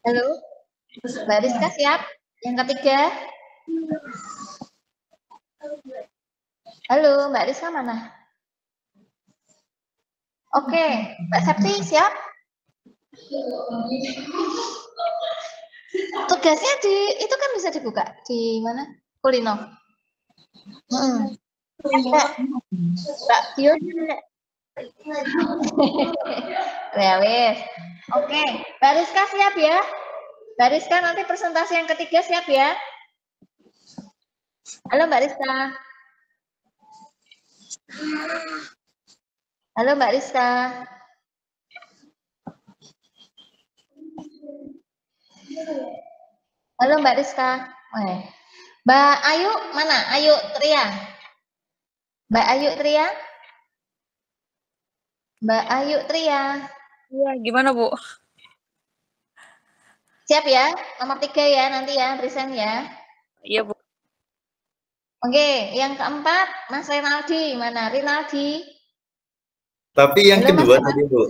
Halo, Mbak Rizka siap? Yang ketiga. Halo, Mbak Rizka mana? Oke, Mbak Septi siap? Tugasnya itu kan bisa dibuka di mana? Kulino. Mbak Bio. Ya wes. Oke, Mbak Rizka siap ya? Mbak Rizka nanti presentasi yang ketiga siap ya? Halo Mbak Rizka. Halo Mbak Rizka. Halo Mbak Rizka. Mbak Ayu mana? Ayu Tria. Mbak Ayu Tria. Mbak Ayu Tria. Iya, gimana Bu? Siap ya? Nomor 3 ya nanti ya, present ya. Iya Bu. Oke, yang keempat Mas Rinaldi. Mana Rinaldi? Tapi yang halo, kedua Mas tadi Bu.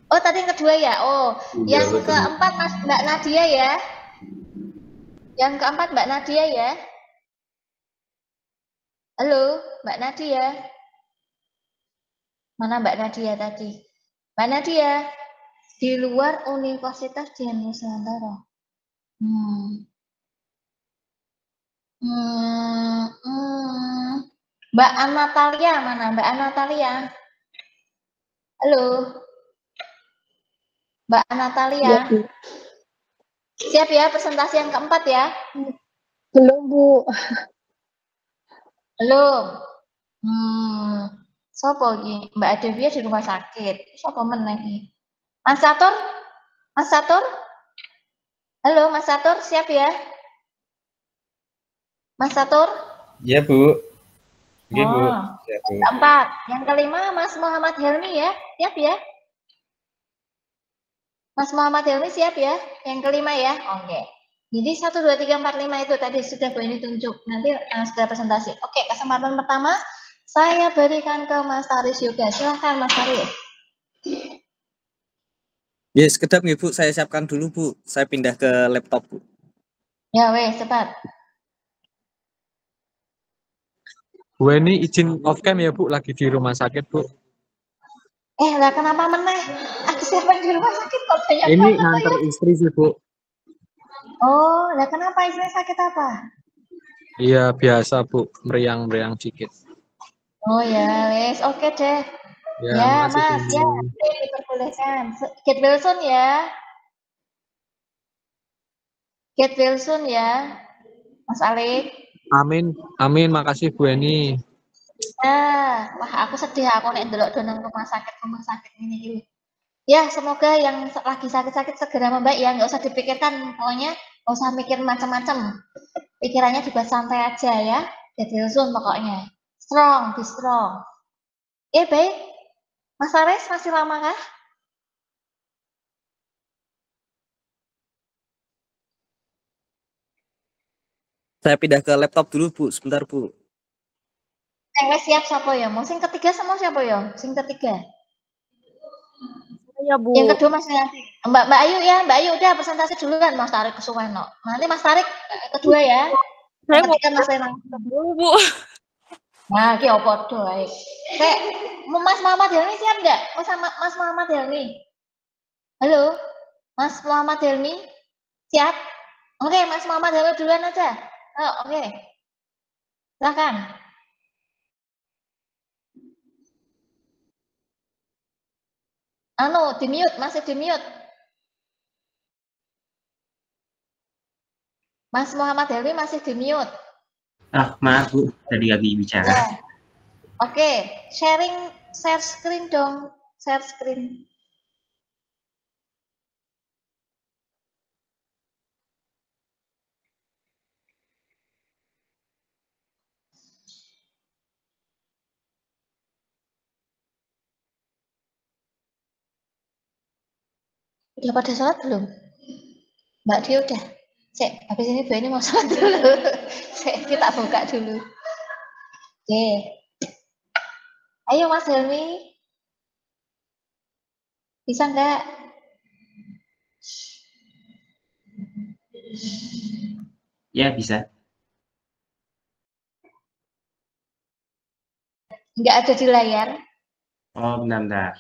Oh tadi yang kedua ya? Oh, Iya, yang betul. keempat Mbak Nadia ya? Yang keempat Mbak Nadia ya? Halo, Mbak Nadia. Mana Mbak Nadia tadi? Mbak Nadia, di luar Universitas Dian Nusantara. Mbak Anatalia mana? Mbak Anatalia. Halo. Mbak Anatalia. Ya, Bu. Siap ya presentasi yang keempat ya? Belum Bu. Belum. Sopo iki? Mbak Adevia di rumah sakit. Sopo meneh iki? Mas Satur? Mas Satur? Halo Mas Satur, siap ya? Mas Satur? Iya Bu. Iya Bu. Oh, Siap Bu. keempat. Yang kelima Mas Muhammad Helmi ya? Siap ya? Mas Muhammad Helmi siap ya? Yang kelima ya? Oke. Jadi 1, 2, 3, 4, 5 itu tadi sudah Bu ini tunjuk. Nanti sudah presentasi. Oke, kesempatan pertama saya berikan ke Mas Taris Yoga. Silahkan Mas Taris. Yes, kedap nih Bu, saya siapkan dulu Bu. Saya pindah ke laptop Bu. Ya weh, cepat. Bu ini izin off cam ya Bu, lagi di rumah sakit Bu. Lah kenapa meneh? Aku siapa di rumah sakit kok banyak Ini banget nganter ya? istri sih Bu. Oh, lah kenapa istrinya sakit apa? Iya biasa Bu, meriang-meriang dikit. Oh ya, wes, oke deh. Ya, makasih, Mas, ya, Bu. diperbolehkan. Get well soon ya. Get well soon ya, Mas Alik. Amin, amin, makasih Bu Eni. Wah aku sedih aku nek ndelok donang rumah sakit ini. Ya, semoga yang lagi sakit-sakit segera membaik ya, nggak usah dipikirkan, pokoknya nggak usah mikir macam-macam. Pikirannya juga santai aja ya. Get well soon pokoknya. Strong, be strong. Baik. Mas Ares masih lama kah? Saya pindah ke laptop dulu Bu, sebentar Bu. Wes siap siapa ya? Mau sing ketiga sama siapa ya? Sing ketiga. Iya Bu. Yang kedua Mas nanti. Mbak Ayu ya, Mbak Ayu udah presentasi duluan Mas Tarik kesuwen no. Nanti Mas Tarik kedua ya. Saya mau Ketiga Mas Renang. dulu Bu. Nah, iki opo do ae. Mas Muhammad Helmi siap enggak? Mas Muhammad Helmi. Halo? Mas Muhammad Helmi? Siap? Oke, Mas Muhammad Helmi duluan aja. Oh, oke. Silakan. Di mute, masih di mute. Mas Muhammad Helmi masih di mute. Maaf Bu, tadi lagi bicara. Ya. Oke, share screen dong. Share screen. Udah pada sholat belum? Mbak Dio udah. Habis ini Bu ini mau sholat dulu. Kita buka dulu. Oke. Ayo Mas Helmi. Bisa enggak? Ya, bisa. Nggak ada di layar. Oh, bentar.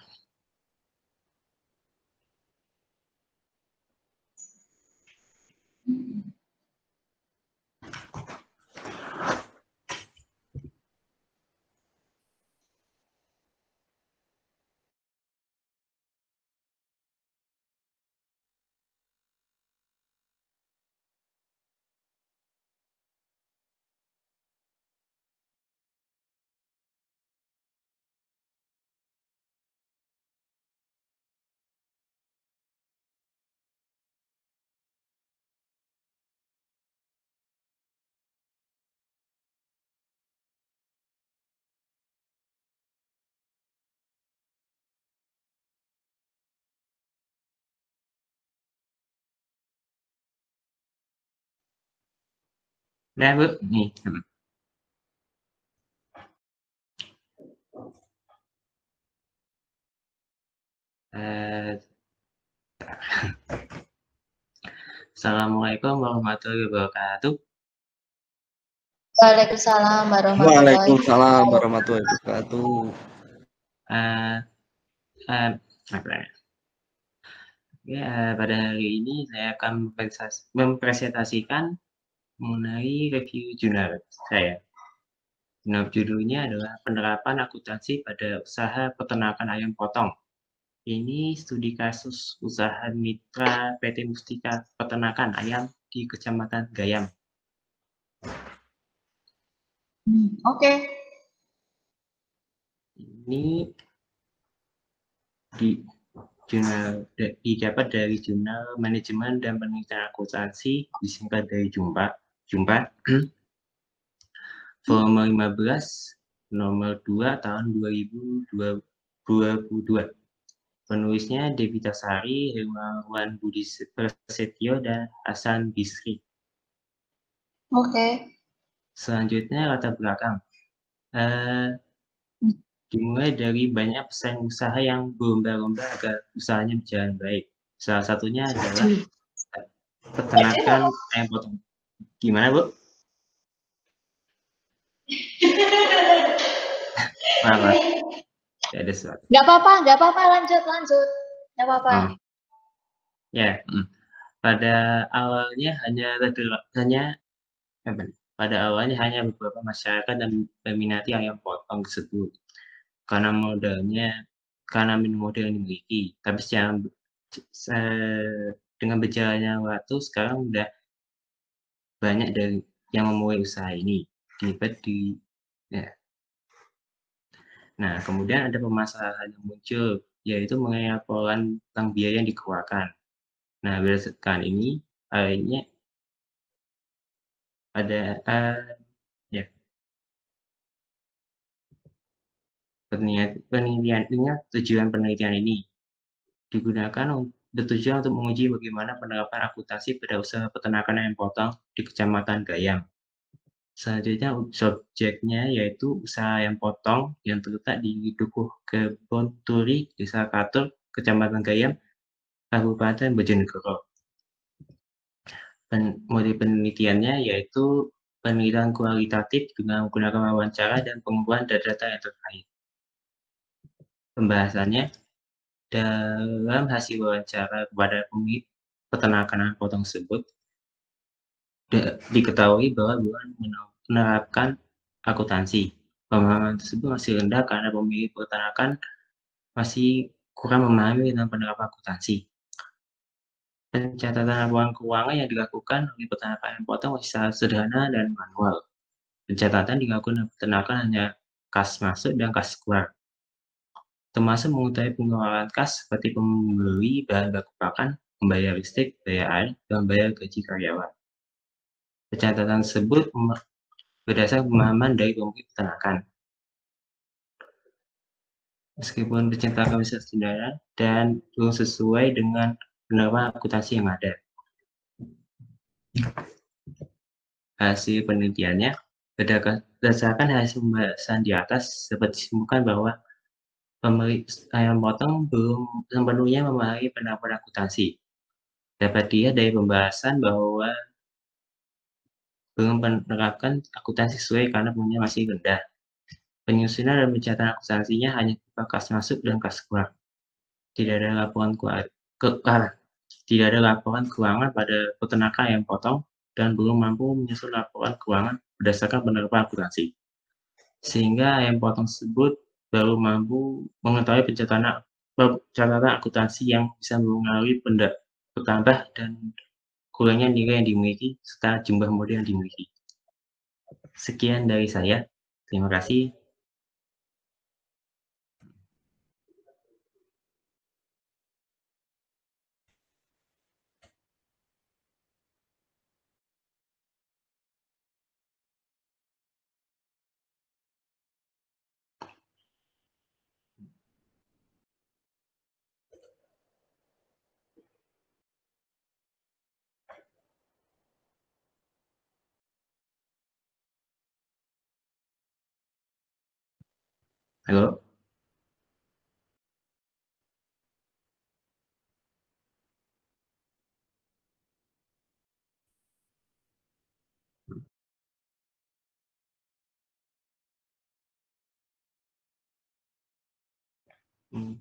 Nah, Bu, nih. Eh, Assalamualaikum warahmatullahi wabarakatuh. Waalaikumsalam warahmatullahi Waalaikumsalam wabarakatuh. warahmatullahi wabarakatuh. Eh, eh, apa ya? Ya, pada hari ini saya akan mempresentasikan mengenai review jurnal saya. Judulnya adalah penerapan akuntansi pada usaha peternakan ayam potong. Ini studi kasus usaha mitra PT Mustika Peternakan Ayam di Kecamatan Gayam. Oke. Ini didapat dari Jurnal Manajemen dan Penelitian Akuntansi, disingkat dari Jumpa, volume 15, nomor 2 tahun 2022. Penulisnya Devita Sari, Hermawan Budi Prasetyo, dan Hasan Bisri. Oke. Selanjutnya latar belakang. Dimulai dari banyak pesaing usaha yang berlomba-lomba agar usahanya berjalan baik. Salah satunya adalah peternakan ayam potong. Gimana, Bu? Maaf. Tidak ada sesuatu. Nggak apa-apa, lanjut. Nggak apa-apa. Ya, pada awalnya hanya beberapa masyarakat dan peminati ayam potong tersebut karena model yang dimiliki. Tapi dengan berjalannya waktu sekarang udah banyak dari yang memulai usaha ini. Nah, kemudian ada permasalahan yang muncul, yaitu mengenai laporan tentang biaya yang dikeluarkan. Nah, berdasarkan ini, akhirnya ada tujuan penelitian ini digunakan bertujuan untuk menguji bagaimana penerapan akuntansi pada usaha peternakan ayam potong di Kecamatan Gayam. Selanjutnya, subjeknya yaitu usaha ayam potong yang terletak di Dukuh Kebon Turi, Desa Katur, Kecamatan Gayam, Kabupaten Bojonegoro. Model penelitiannya yaitu penelitian kualitatif dengan menggunakan wawancara dan pengumpulan data-data yang terkait. Pembahasannya, dalam hasil wawancara kepada pemilik peternakan ayam potong tersebut, diketahui bahwa bukan menerapkan akuntansi. Pemahaman tersebut masih rendah karena pemilik peternakan masih kurang memahami tentang penerapan akuntansi. Pencatatan laporan keuangan yang dilakukan oleh peternakan ayam potong masih sangat sederhana dan manual. Pencatatan dilakukan oleh peternakan hanya kas masuk dan kas keluar, termasuk mengetahui pengeluaran kas seperti membeli bahan baku pakan, membayar listrik, bayar air, dan membayar gaji karyawan. Pencatatan tersebut berdasarkan pemahaman dari pemilik peternakan. Meskipun pencatatan bisa sederhana dan belum sesuai dengan penerapan akuntansi yang ada. Hasil penelitiannya, berdasarkan hasil pembahasan di atas, dapat disimpulkan bahwa pemilik ayam potong belum sepenuhnya memahami penerapan akuntansi. Dapat dilihat dari pembahasan bahwa belum menerapkan akuntansi sesuai karena bunganya masih rendah. Penyusunan dan pencatatan akuntansinya hanya berupa kas masuk dan kas keluar. Tidak ada laporan tidak ada laporan keuangan pada peternakan ayam potong dan belum mampu menyusun laporan keuangan berdasarkan penerapan akuntansi. Sehingga ayam potong tersebut baru mampu mengetahui pencatatan akuntansi yang bisa mengaruhi bertambah dan kurangnya nilai yang dimiliki serta jumlah model yang dimiliki. Sekian dari saya. Terima kasih. Halo. Hmm.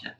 Ya.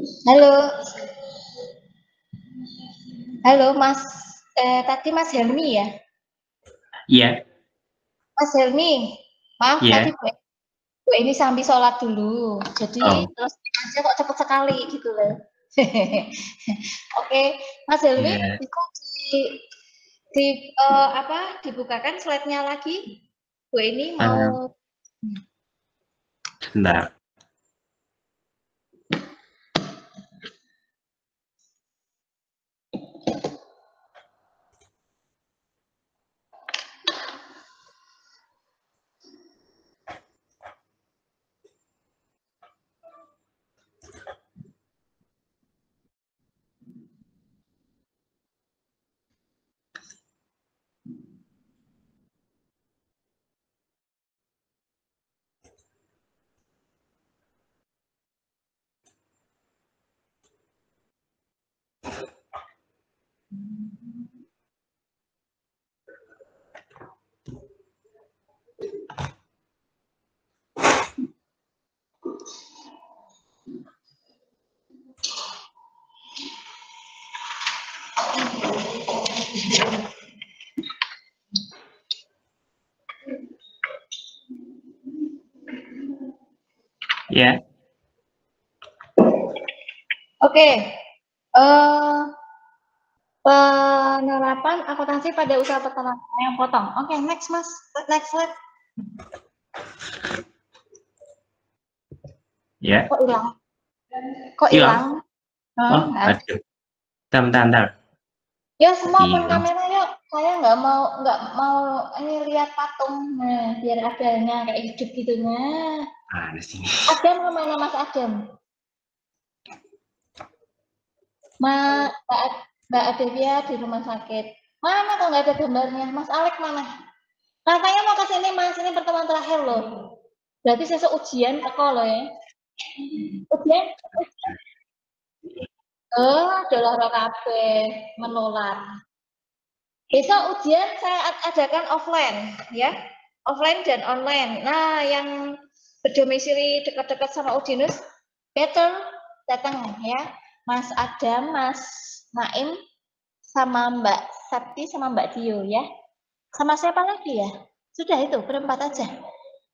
Halo, halo Mas. Tadi Mas Helmi ya? Iya, Mas Helmi, maaf iya. tadi gue ini sambil sholat dulu. Jadi Oh, terus aja kok cepet sekali gitu loh. Oke, Mas Helmi iya. bisa dibukakan slide-nya lagi? Gue ini Eh, mau Bentar. Ya, oke. Penerapan akuntansi pada usaha peternakan ayam potong. Oke, next Mas. Next slide. ya. Kok hilang? Kok Hilang? hilang? Oh, Nggak ada. aduh. Bentar. Ya semua open Hilang. kamera yuk. Saya nggak mau ini lihat patung. Nah, biar adanya kayak hidup gitu. Nah, Ada sini. Adam kemana Mas Adam? Mbak Adevia di rumah sakit. Mana kok nggak ada gambarnya? Mas Alek mana? Katanya mau ke sini Mas, ini pertemuan terakhir loh. Berarti sesuk ujian teko loh ya. Ujian? Adalah kabeh menular. Besok ujian saya adakan offline ya. Offline dan online. Nah, yang berdomisili dekat-dekat sama Udinus, better datang ya. Mas Adam, Mas Naim, sama Mbak Sabti, sama Mbak Dio ya. Sama siapa lagi ya? Sudah itu, berempat aja.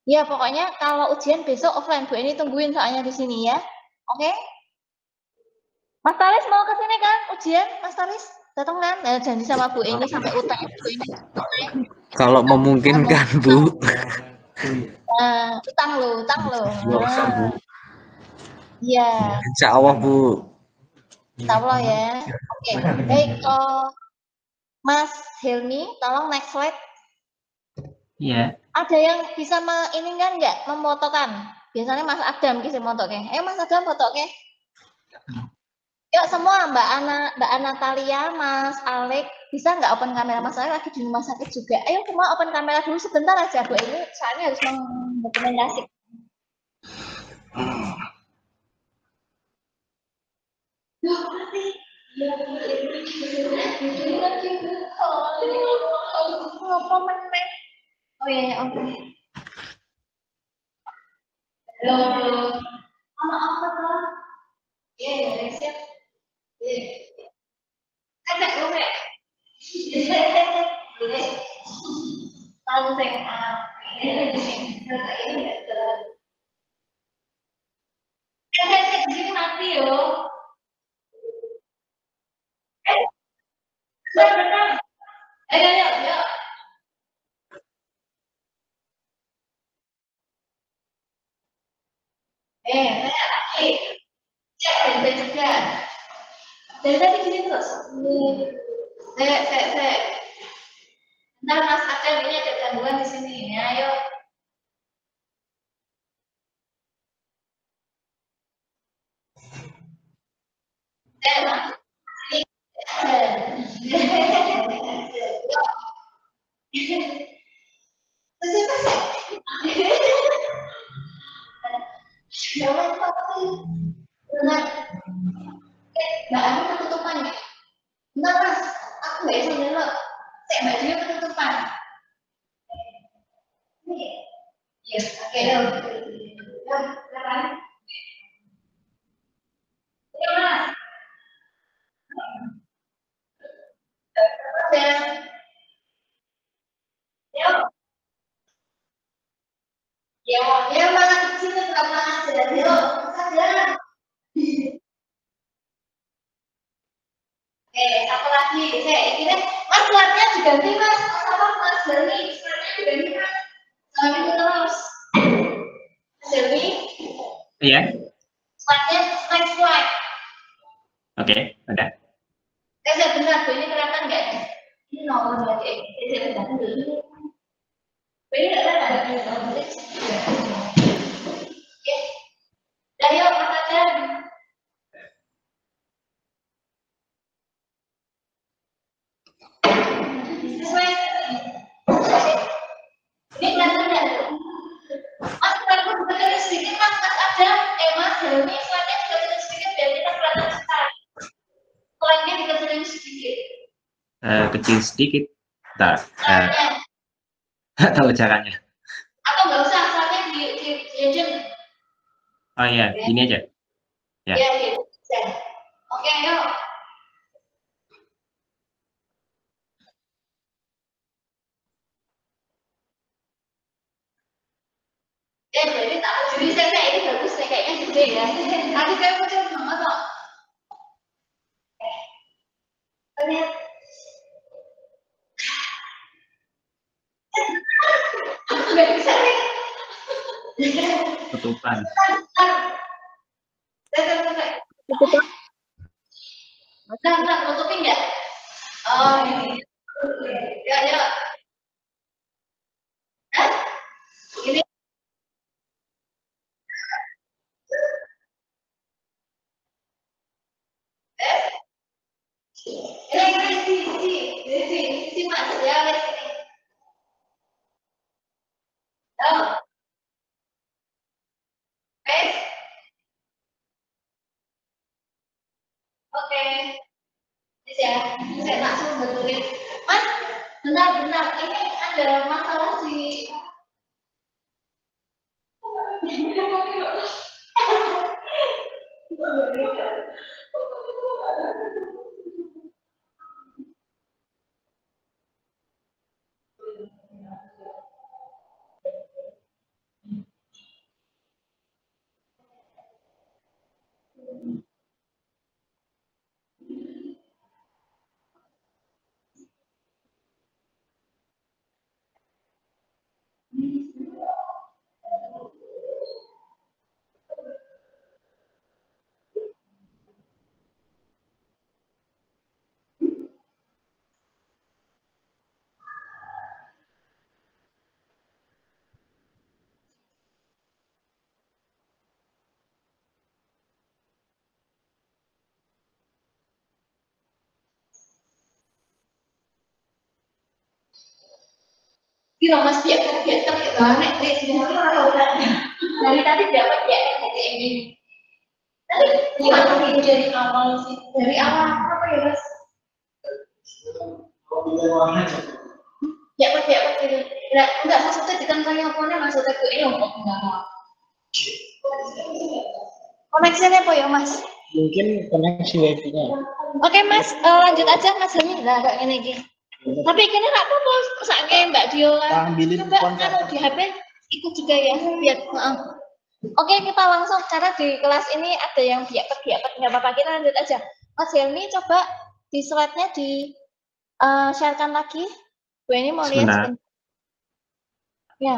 Ya, pokoknya kalau ujian besok offline, Bu ini tungguin soalnya di sini ya. Oke? Mas Taris mau ke sini kan? Ujian, Mas Taris? Datang kan? Janji sama Bu ini sampai UTS Bu ini. Kalau memungkinkan, Bu. Utang lo. Iya, Insya Allah, Bu. insya Allah ya. Oke, baik. Mas Helmi, tolong next slide. Iya. Ada yang bisa ini kan nggak memotokan? Biasanya Mas Adam kisah motoke. Mas Adam fotoke. Yuk semua Mbak Ana Talia, Mas Alek, bisa nggak open kamera? Mas Alek lagi di rumah sakit juga. Ayo semua open kamera dulu sebentar aja Bu ini, soalnya harus mendokumentasi. Oh iya, oke. Halo. Apa tuh? Iya, siap. Ada gue. Langsung di sini mati yo. Benar. Yuk. Cek dan juga. Dari tadi gini terus. Saya. Ntar Mas Adam ini ada gangguan di sini. Ya, ayo. Jangan pasti. Benar. Mbak Ani ketutupan ya. Enggak Mas, aku nggak bisa nyelok. Saya Mbak Dia ketutupan. Iya, oke. diganti mas, sama mas Dani, slide-nya diganti mas. Jangan itu terus. Mas Dani, Iya, slide-nya next slide. oke, udah. Saya benar, Bu, ini kelihatan nggak ya? Ini nomor berarti. Saya benar dulu. Bu, ini kelihatan nggak? Oke. Ayo, Mas Adam. Sesuai. Ini kelihatan nggak? Mas, kalau betul sedikit, Mas Adam, Mas Helmi, slide-nya dikecilin sedikit biar kita kelihatan sekali. Slide-nya dikecilin sedikit. Kecil sedikit. Bentar, Slide-nya. nggak tahu caranya. Atau nggak usah, slide-nya di legend. Oh iya, gini aja. Ya. Iya, iya. Oke, yuk. Jadi tak jadi saya ini bagus nih kayaknya gede ya. Tadi saya kecil banget kok. Lihat. Aku nggak bisa nih. Tutupan. Nah, tutupin nggak? Oh, ini. Ya, ya. Hah? Ini. Ini, Mas, ya, lihat sini. Oh. Oke. Ini ya, saya langsung betulin. Mas, benar-benar ini ada masalah di Kira Mas biar gitu banget deh dari tadi dapat ya kayak ini. Tadi gimana nih dari awal sih? Dari awal apa ya Mas? Ya Mas ini. Enggak maksudnya ditentangnya apa maksudnya ke ini untuk enggak. Koneksinya apa ya Mas? Mungkin koneksi wifi-nya. Oke Mas, lanjut aja Mas Helmi lah kayak gini. Tapi kini nggak apa-apa, saatnya Mbak Diola. Coba kalau di HP ikut juga ya, biar. Oke, kita langsung cara di kelas ini ada yang biak-biak nggak apa-apa, kita lanjut aja. Mas Helmi coba di slide-nya di sharekan lagi. Gue ini mau lihat. Ya.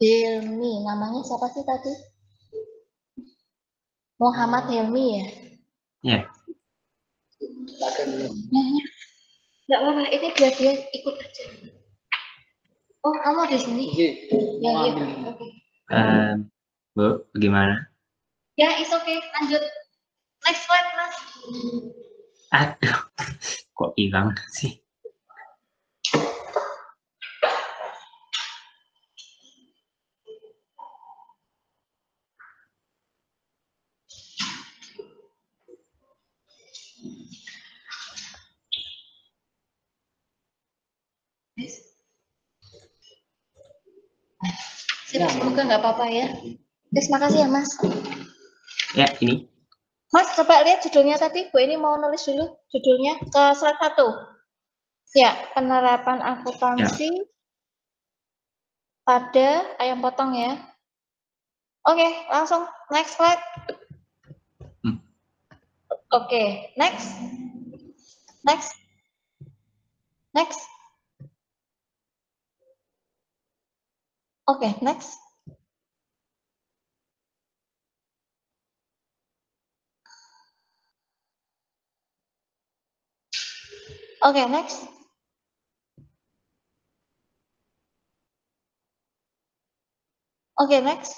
Helmi, namanya siapa sih tadi? Muhammad Helmi ya? Ya. Nggak apa-apa, ini biar dia ikut aja. Oh, kamu di sini? Ya, iya. Oke. Bu, bagaimana? Ya, is okay. Lanjut. Next slide, Mas. Aduh, kok hilang sih? Semoga nggak apa-apa ya. Terus makasih ya, Mas. Ya, ini. Mas, coba lihat judulnya tadi. Bu ini mau nulis dulu judulnya ke slide 1. Ya, penerapan akuntansi pada ayam potong ya. Oke, langsung next slide. Oke, next. Next. Next. Oke, next. Oke, next. Oke, next.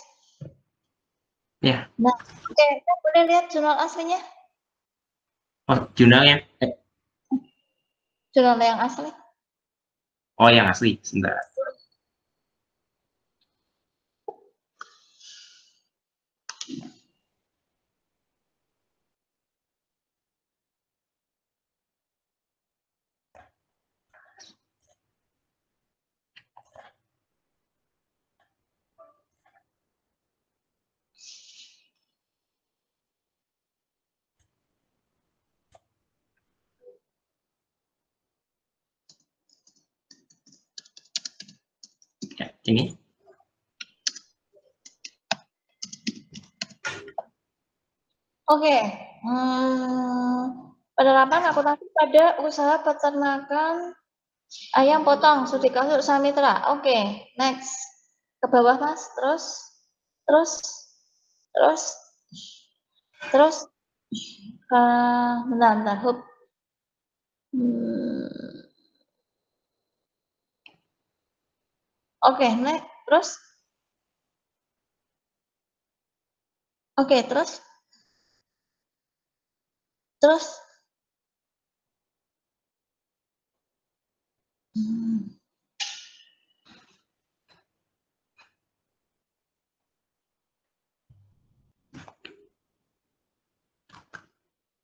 Ya. Nah, oke, kita boleh lihat jurnal aslinya? Oh, jurnalnya. Jurnal yang asli. Oh, yang asli. Sebentar. Ya, ini. Oke, penerapan akuntansi pada usaha peternakan ayam potong studi kasus usaha mitra. Oke, next. Ke bawah, Mas. Terus. Bentar, Hup. Oke, next. Oke, terus.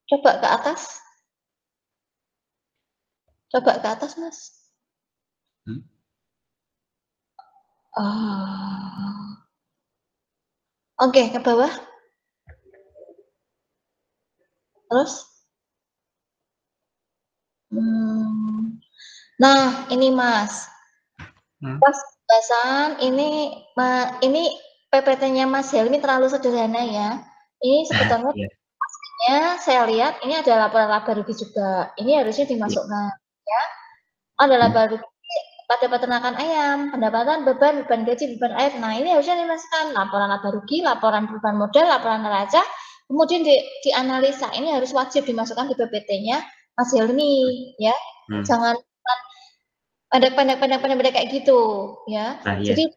Coba ke atas. Mas. Oke, ke bawah. Terus. Nah, ini Mas. Pas pembahasan ini PPT-nya Mas Helmi terlalu sederhana ya. Ini sebetulnya aslinya saya lihat ini ada laporan laba rugi juga. Ini harusnya dimasukkan ya. Ada laba rugi pada peternakan ayam, pendapatan, beban gaji, beban air. Nah, ini harusnya dimasukkan laporan laba rugi, laporan perubahan modal, laporan neraca, kemudian dianalisa. Ini harus wajib dimasukkan di PPT-nya Mas Helmi ya. Jangan pendek kayak gitu ya. Jadi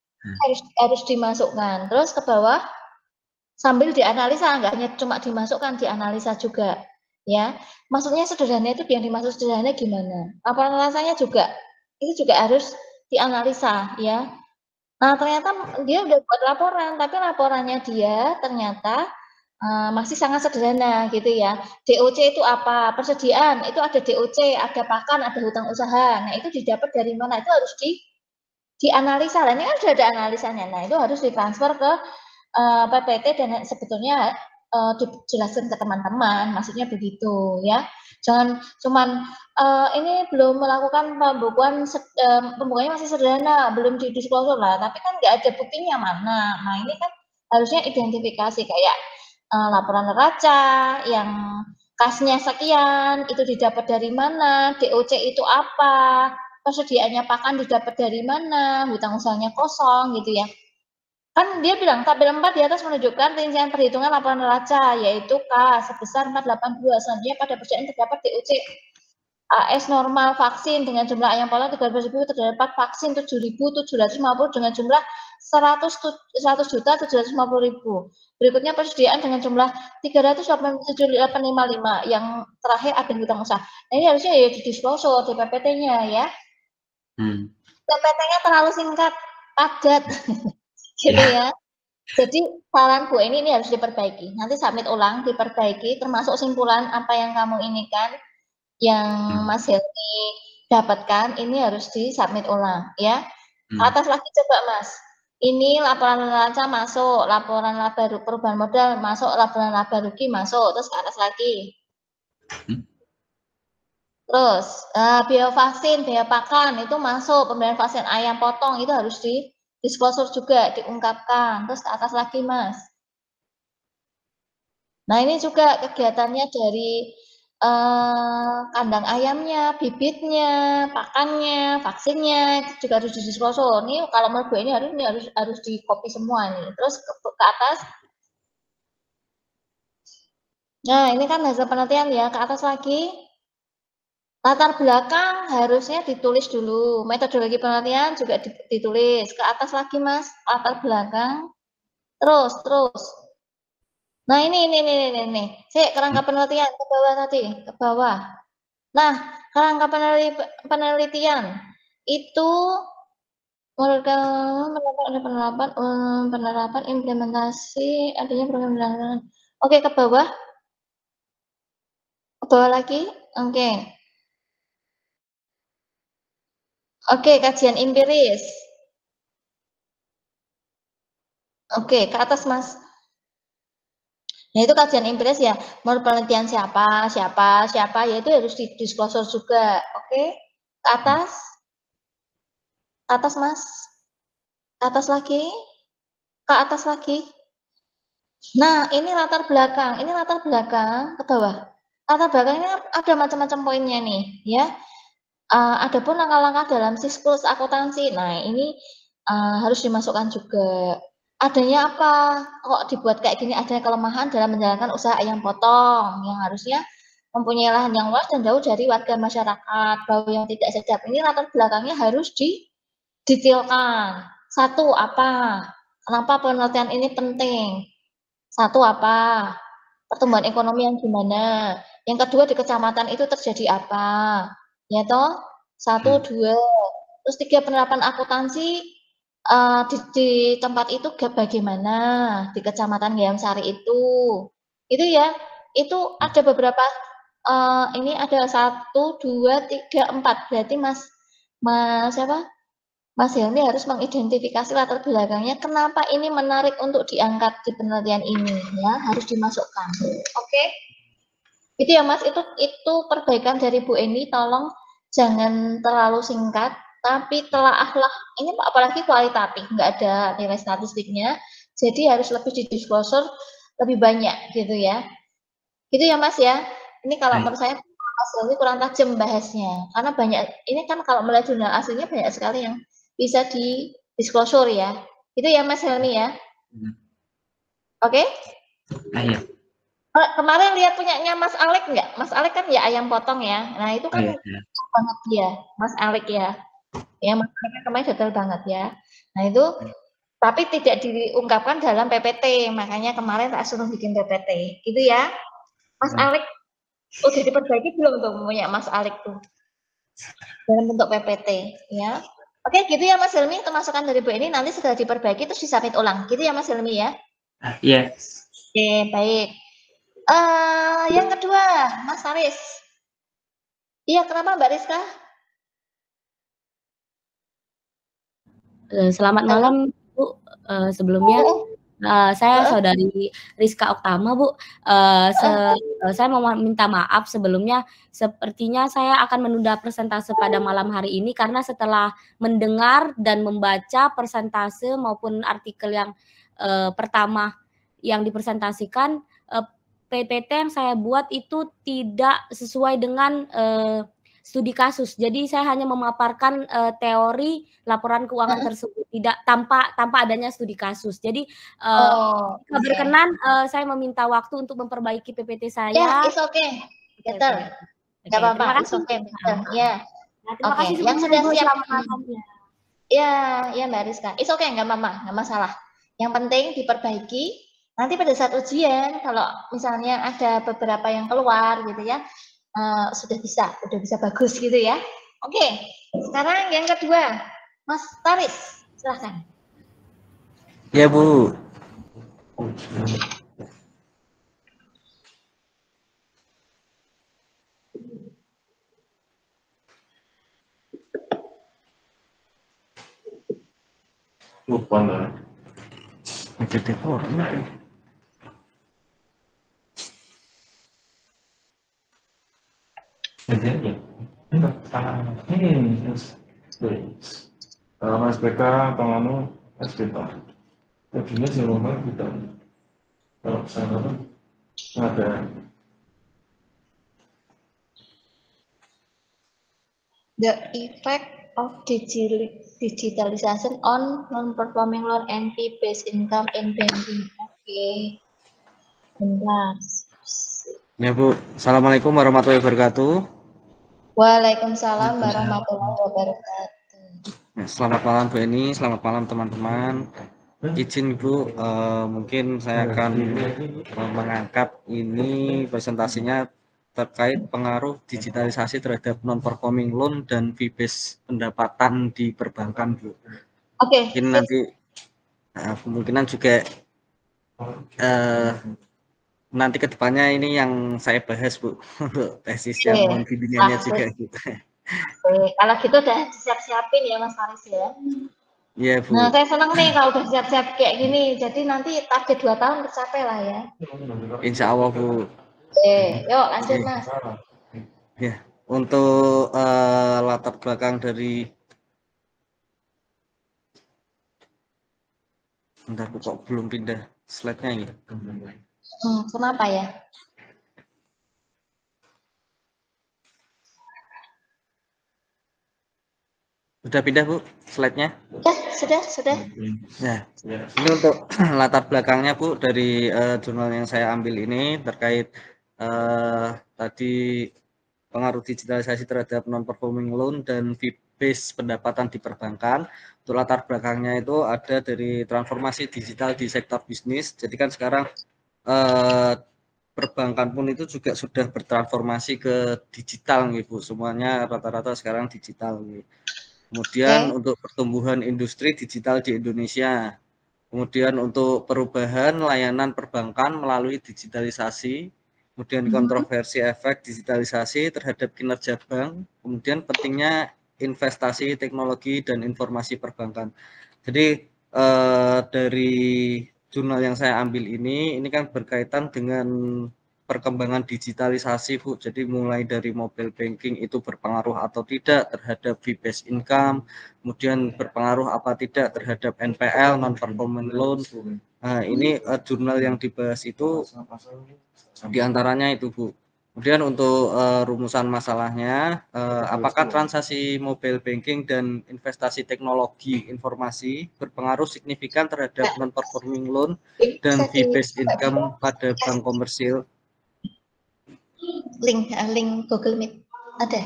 harus dimasukkan. Terus ke bawah sambil dianalisa, nggak hanya cuma dimasukkan, dianalisa juga ya. Maksudnya sederhana itu yang dimaksud sederhana gimana? Laporan rasanya juga itu juga harus dianalisa ya. Nah, ternyata dia udah buat laporan, tapi laporannya dia ternyata masih sangat sederhana gitu ya. DOC itu apa? Persediaan itu ada DOC, ada pakan, ada hutang usaha. Nah, itu didapat dari mana? Itu harus dianalisa. Nah, ini kan sudah ada analisanya. Nah, itu harus ditransfer ke PPT dan sebetulnya dijelaskan ke teman-teman. Maksudnya begitu ya. Jangan cuman ini belum melakukan pembukuannya masih sederhana, belum di-disclosure lah. Tapi kan nggak ada buktinya mana. Nah, ini kan harusnya identifikasi kayak laporan neraca yang kasnya sekian, itu didapat dari mana, DOC itu apa, persediaannya pakan didapat dari mana, hutang usahanya kosong gitu ya. Kan dia bilang tabel 4 di atas menunjukkan rincian perhitungan laporan neraca yaitu K sebesar 482. Selanjutnya pada persediaan terdapat DOC AS normal vaksin dengan jumlah ayam potong 13.000, terdapat vaksin 7.750 dengan jumlah 100.750.000. Berikutnya persediaan dengan jumlah 387.855 yang terakhir ada hutang usaha. Nah, ini harusnya ya di disclosure di PPT-nya ya. PPT-nya terlalu singkat, padat. Gitu ya. Jadi saranku ini harus diperbaiki. Nanti submit ulang, diperbaiki termasuk simpulan apa yang kamu ini kan yang Mas Helmi dapatkan ini harus disubmit ulang ya. Atas lagi coba Mas. Ini laporan neraca masuk, laporan laba perubahan modal masuk, laporan laba rugi masuk, terus ke atas lagi. Terus biaya vaksin, biaya pakan itu masuk, pembelian vaksin ayam potong itu harus disclosure juga, diungkapkan. Terus ke atas lagi Mas. Nah, ini juga kegiatannya dari kandang ayamnya, bibitnya, pakannya, vaksinnya, itu juga harus didisklosur. Ini kalau menurut gue ini harus di-copy semua nih. Terus ke atas. Nah, ini kan hasil penelitian ya, ke atas lagi. Latar belakang harusnya ditulis dulu. Metodologi penelitian juga ditulis. Ke atas lagi, Mas. Latar belakang. Terus. Nah, ini. Sik, kerangka penelitian ke bawah tadi, ke bawah. Nah, kerangka penelitian itu penerapan implementasi adanya program penelitian. Oke, ke bawah. Ke bawah lagi. Oke. Oke, kajian empiris. Oke, ke atas, Mas. Nah, itu kajian empiris ya, menurut penelitian siapa, ya itu harus didisklosur juga. Oke, ke atas. Ke atas, Mas. Ke atas lagi. Ke atas lagi. Nah, ini latar belakang ke bawah. Latar belakang ini ada macam-macam poinnya nih, ya. Adapun langkah-langkah dalam siklus akuntansi. Nah, ini harus dimasukkan juga. Adanya apa? Kok dibuat kayak gini? Adanya kelemahan dalam menjalankan usaha ayam potong yang harusnya mempunyai lahan yang luas dan jauh dari warga masyarakat. Bau yang tidak sedap. Ini latar belakangnya harus didetailkan. Satu, apa? Kenapa penelitian ini penting? Satu, apa? Pertumbuhan ekonomi yang gimana? Yang kedua, di kecamatan itu terjadi apa? Ya toh? Satu, dua. Terus tiga, penerapan akuntansi di tempat itu bagaimana? Di kecamatan Gayam Sari itu. Itu ya. Itu ada beberapa, ini ada 1, 2, 3, 4. Berarti Mas Helmi harus mengidentifikasi latar belakangnya kenapa ini menarik untuk diangkat di penelitian ini ya, harus dimasukkan. Oke. Itu ya Mas, itu perbaikan dari Bu Eni, tolong jangan terlalu singkat, tapi telaahlah. Ini apalagi kualitatif, nggak ada nilai statistiknya, jadi harus lebih didisklosur lebih banyak gitu ya. Gitu ya Mas ya. Ini kalau menurut saya Mas Helmi kurang tajam bahasnya, karena banyak, ini kan kalau melihat jurnal aslinya banyak sekali yang bisa di disclosure ya. Itu ya Mas Helmi ya. Oke? Iya. Kemarin lihat punyanya Mas Alek nggak? Mas Alek kan ya ayam potong ya. Nah itu kan banget ya, Mas Alek ya. Ya Mas Alek kemarin detail banget ya. Nah itu tapi tidak diungkapkan dalam PPT, makanya kemarin tak suruh bikin PPT. Gitu ya. Mas Alek udah diperbaiki belum tuh punya Mas Alek tuh? Dalam bentuk PPT ya. Oke, gitu ya Mas Helmi, itu masukan dari Bu ini nanti segera diperbaiki terus disubmit ulang. Gitu ya Mas Helmi ya? Iya. Oke, baik. Yang kedua, Mas Aris. Iya, kenapa Mbak Rizka? Selamat malam, Bu. Sebelumnya saya saudari Rizka Oktama, Bu. Saya mau minta maaf sebelumnya. Sepertinya saya akan menunda persentase pada malam hari ini karena setelah mendengar dan membaca persentase maupun artikel yang pertama yang dipresentasikan, PPT yang saya buat itu tidak sesuai dengan studi kasus. Jadi saya hanya memaparkan teori laporan keuangan tersebut, tidak tanpa adanya studi kasus. Jadi jika berkenan saya meminta waktu untuk memperbaiki PPT saya. Ya, it's okay. Betul. Enggak apa-apa. It's okay. Ya. Terima kasih yang sudah siap. Ya, Mbak Rizka. It's okay, enggak apa-apa, enggak masalah. Yang penting diperbaiki. Nanti pada saat ujian, kalau misalnya ada beberapa yang keluar gitu ya, sudah bisa bagus gitu ya. Oke, sekarang yang kedua, Mas Taris, silahkan. Ya Bu. Lupa lah. Mas BK Panganu SPK. Jadinya sih rumah kita. Kalau saya Ada. The effect of digitalization on non-performing loan and fee-based income in banking. Oke. Bentar. Ya Bu, Assalamualaikum warahmatullahi wabarakatuh. Waalaikumsalam warahmatullahi wabarakatuh. Ya, selamat malam Bu Eni, selamat malam teman-teman. Izin Bu, mungkin saya akan mengangkat ini presentasinya terkait pengaruh digitalisasi terhadap non-performing loan dan fee-based pendapatan di perbankan Bu. Oke. Mungkin nanti kemungkinan juga nanti kedepannya ini yang saya bahas Bu untuk tesisnya, mohon bimbingannya juga gitu. Oke, kalau gitu udah siap-siapin ya Mas Faris ya. Iya Bu. Nah, saya senang nih kalau udah siap-siap kayak gini. Jadi nanti target 2 tahun tercapai lah ya. Insya Allah Bu. Oke, yuk lanjut Mas. Ya, untuk latar belakang dari bentar Bu, kok belum pindah slide-nya ini. Kenapa ya? Sudah pindah Bu slide-nya? Ya, sudah. Ya, ini untuk latar belakangnya Bu dari jurnal yang saya ambil ini terkait tadi pengaruh digitalisasi terhadap non-performing loan dan fee-based pendapatan di perbankan. Untuk latar belakangnya itu ada dari transformasi digital di sektor bisnis. Jadi kan sekarang perbankan pun itu juga sudah bertransformasi ke digital nih Bu. Semuanya rata-rata sekarang digital nih. Kemudian untuk pertumbuhan industri digital di Indonesia. Kemudian untuk perubahan layanan perbankan melalui digitalisasi. Kemudian kontroversi efek digitalisasi terhadap kinerja bank. Kemudian pentingnya investasi teknologi dan informasi perbankan. Jadi dari jurnal yang saya ambil ini kan berkaitan dengan perkembangan digitalisasi Bu. Jadi mulai dari mobile banking itu berpengaruh atau tidak terhadap fee-based income, kemudian berpengaruh apa tidak terhadap NPL, non-performing loan. Nah, ini jurnal yang dibahas itu diantaranya itu Bu. Kemudian untuk rumusan masalahnya, apakah transaksi mobile banking dan investasi teknologi informasi berpengaruh signifikan terhadap non-performing loan dan fee-based income pada bank komersil? Link Google Meet ada.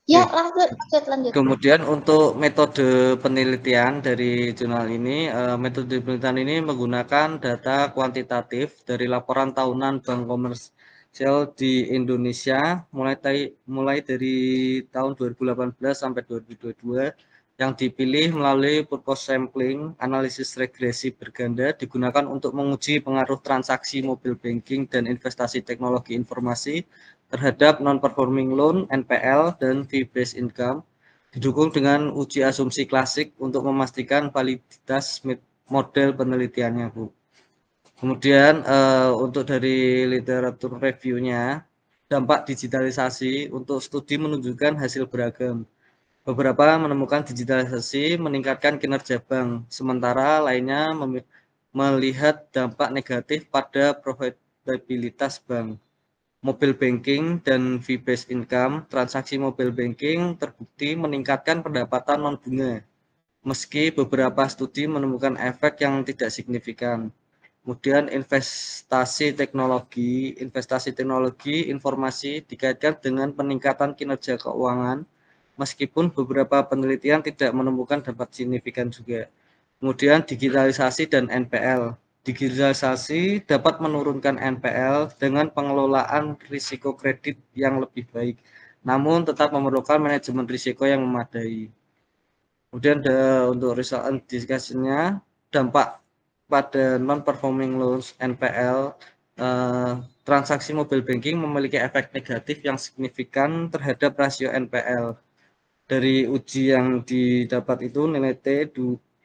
Ya, lanjut. Kemudian untuk metode penelitian dari jurnal ini, metode penelitian ini menggunakan data kuantitatif dari laporan tahunan bank komersial di Indonesia mulai dari tahun 2018 sampai 2022 yang dipilih melalui purpose sampling, analisis regresi berganda digunakan untuk menguji pengaruh transaksi mobile banking dan investasi teknologi informasi terhadap non-performing loan, NPL, dan fee-based income, didukung dengan uji asumsi klasik untuk memastikan validitas model penelitiannya, Bu. Kemudian untuk dari literatur review-nya, dampak digitalisasi untuk studi menunjukkan hasil beragam. Beberapa menemukan digitalisasi meningkatkan kinerja bank, sementara lainnya melihat dampak negatif pada profitabilitas bank. Mobile banking dan fee-based income, transaksi mobile banking terbukti meningkatkan pendapatan non-bunga, meski beberapa studi menemukan efek yang tidak signifikan. Kemudian investasi teknologi informasi dikaitkan dengan peningkatan kinerja keuangan, meskipun beberapa penelitian tidak menemukan dampak signifikan juga. Kemudian digitalisasi dan NPL. Digitalisasi dapat menurunkan NPL dengan pengelolaan risiko kredit yang lebih baik, namun tetap memerlukan manajemen risiko yang memadai. Kemudian untuk result and discussion-nya, dampak pada non-performing loans NPL, transaksi mobile banking memiliki efek negatif yang signifikan terhadap rasio NPL. Dari uji yang didapat itu nilai T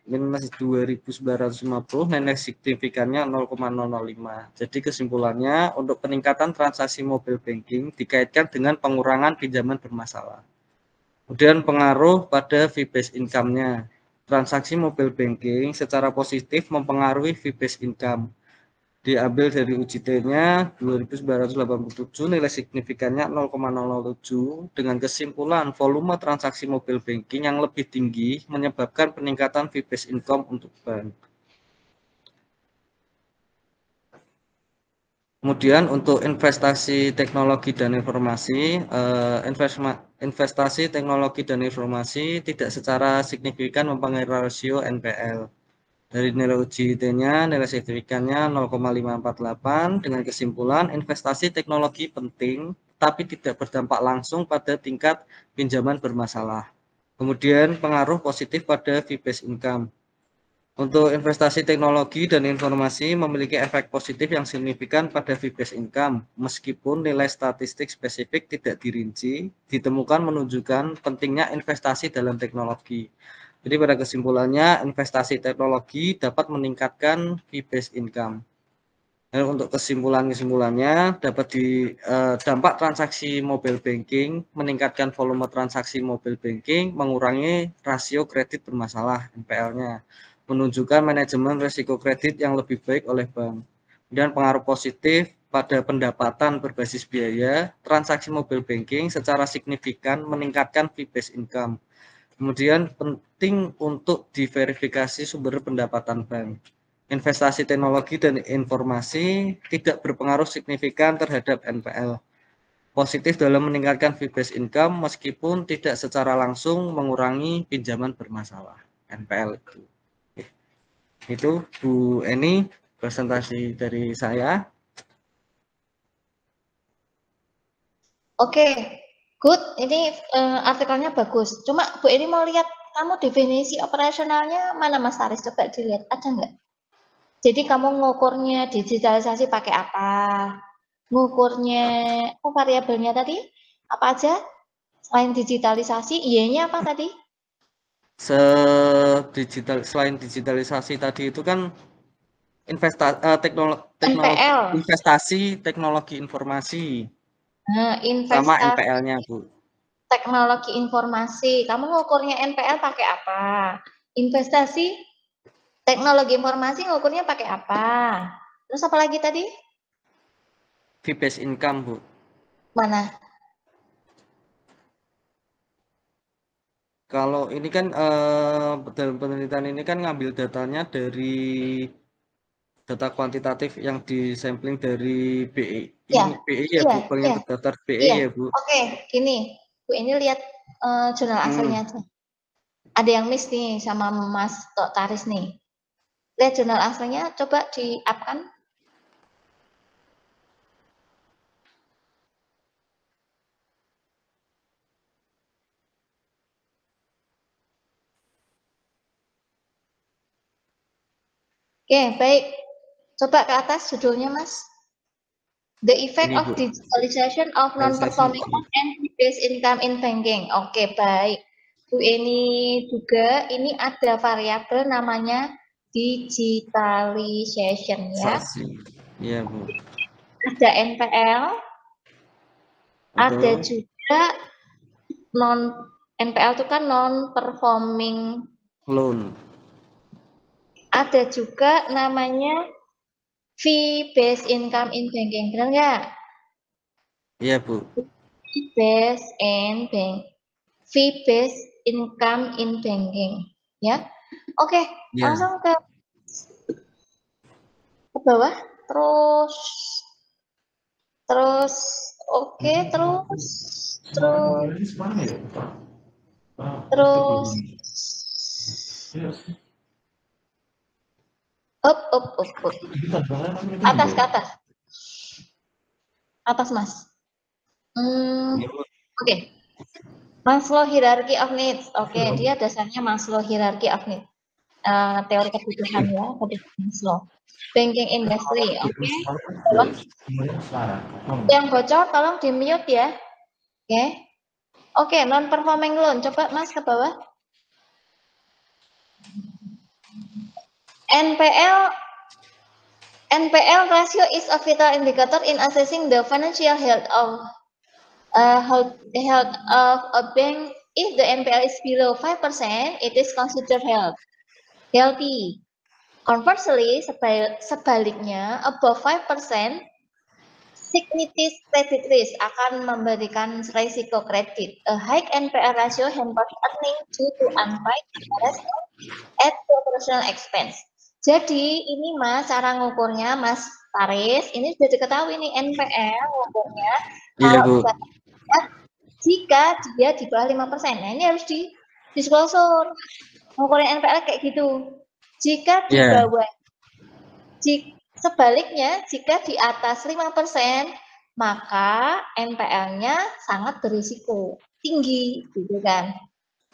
minus 2.950, nilai signifikannya 0,005. Jadi kesimpulannya untuk peningkatan transaksi mobile banking dikaitkan dengan pengurangan pinjaman bermasalah. Kemudian pengaruh pada fee-based income-nya. Transaksi mobile banking secara positif mempengaruhi fee-based income. diambil dari UJT-nya 2987, nilai signifikannya 0,007 dengan kesimpulan volume transaksi mobile banking yang lebih tinggi menyebabkan peningkatan fee-based income untuk bank. Kemudian untuk investasi teknologi dan informasi, investasi teknologi dan informasi tidak secara signifikan mempengaruhi rasio NPL. Dari nilai UJT-nya, nilai signifikannya 0,548 dengan kesimpulan investasi teknologi penting, tapi tidak berdampak langsung pada tingkat pinjaman bermasalah. Kemudian pengaruh positif pada fee-based income. Untuk investasi teknologi dan informasi memiliki efek positif yang signifikan pada fee-based income, meskipun nilai statistik spesifik tidak dirinci, ditemukan menunjukkan pentingnya investasi dalam teknologi. Jadi pada kesimpulannya, investasi teknologi dapat meningkatkan fee-based income. Dan untuk kesimpulannya dapat dampak transaksi mobile banking, meningkatkan volume transaksi mobile banking, mengurangi rasio kredit bermasalah NPL-nya, menunjukkan manajemen risiko kredit yang lebih baik oleh bank. Dan pengaruh positif pada pendapatan berbasis biaya, transaksi mobile banking secara signifikan meningkatkan fee-based income. Kemudian penting untuk diverifikasi sumber pendapatan bank. Investasi teknologi dan informasi tidak berpengaruh signifikan terhadap NPL. Positif dalam meningkatkan fee-based income meskipun tidak secara langsung mengurangi pinjaman bermasalah NPL itu. Itu Bu Eni presentasi dari saya. Oke, good. Ini artikelnya bagus. Cuma Bu ini mau lihat kamu definisi operasionalnya mana Mas Aris? Coba dilihat, ada nggak? Jadi kamu ngukurnya digitalisasi pakai apa? Ngukurnya variabelnya tadi apa aja? Selain digitalisasi, Y-nya apa tadi? Selain digitalisasi tadi itu kan NPL. investasi teknologi informasi. Nah, Sama investasi NPL-nya, Bu. teknologi informasi. Kamu ngukurnya NPL pakai apa? Investasi teknologi informasi ngukurnya pakai apa? Terus apa lagi tadi? Fee-based income, Bu. Mana? Kalau ini kan dalam penelitian ini kan ngambil datanya dari data kuantitatif yang disampling dari BI. Ya, BI ya, Bu. Bank yang terdaftar BI ya, Bu. Oke, gini. Bu ini lihat jurnal aslinya aja. Ada yang miss nih sama Mas Taris nih. Lihat jurnal aslinya, coba di-up kan. Oke, baik. Coba ke atas judulnya, Mas. The effect Ini, of Bu. digitalization of non-performing loan and fee-based income in banking. Oke, baik. Bu ini juga, ini ada variabel namanya digitalization ya. Iya, Bu. Ada NPL, ada Betul. juga NPL itu kan non-performing Loan. Ada juga namanya fee-based income in banking, benar nggak? Iya, Bu. Fee-based income in banking, ya. Oke, Ya. langsung ke bawah, terus, oke, terus, up. Atas ke atas. Atas, Mas. Oke. Maslow hierarchy of needs. Oke, dia dasarnya Maslow hierarchy of needs. Teori kebutuhan ya, kebutuhan Maslow. Banking industry, oke. Yang bocor tolong di mute ya. Oke. Oke, non performing loan. Coba Mas ke bawah. NPL ratio is a vital indicator in assessing the financial health of a bank. If the NPL is below 5%, it is considered healthy. Conversely, sebaliknya, above 5% significant credit risk akan memberikan risiko kredit. A high NPL ratio hampers earning due to unpaid interest at operational expense. Jadi ini Mas, cara ngukurnya Mas Faris, ini sudah diketahui nih NPL ngukurnya. Iya, Kalau Bu. jika dia di bawah 5%. Nah, ini harus disclosure. Ngukurnya NPL kayak gitu. Jika di bawah, sebaliknya jika di atas 5%, maka NPL-nya sangat berisiko tinggi, gitu kan.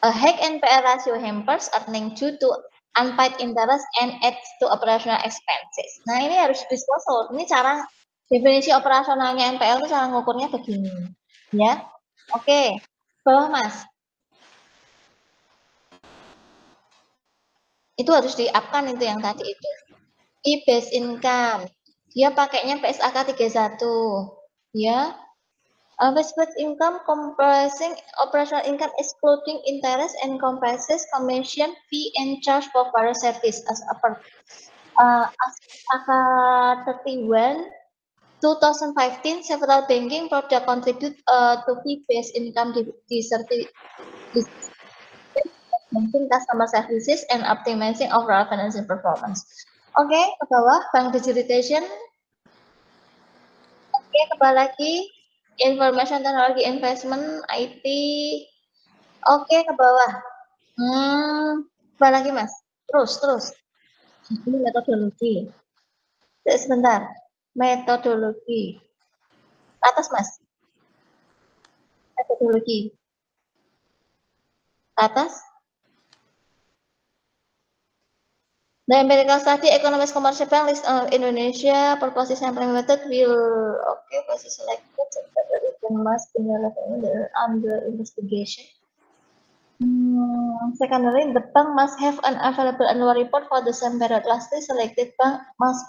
A high NPL ratio hampers earning due to unpaid interest and adds to operational expenses. Nah, ini harus disclosure. Ini cara definisi operasionalnya NPL itu cara ngukurnya begini, ya. Oke, bawah Mas. Itu harus di-up-kan itu yang tadi itu. E-based income. Dia pakainya PSAK 31. Ya. Based income comprising operational income excluding interest and comprises commission, fee, and charge for various service as PSAK 31 2015 several banking product contribute to fee-based income maintain customer services and optimizing overall financial performance. Oke, ke bawah bank digitization. Oke, ke bawah lagi information technology investment IT. Oke, ke bawah. Ke bawah lagi Mas. Terus. Ini metodologi. Sebentar. Metodologi. Atas Mas. Metodologi. Atas. The empirical study economics commercial bank list Indonesia purposes sampling method will was selected must be under investigation. Secondly, the bank must have an available annual report for the same period. Lastly, selected bank must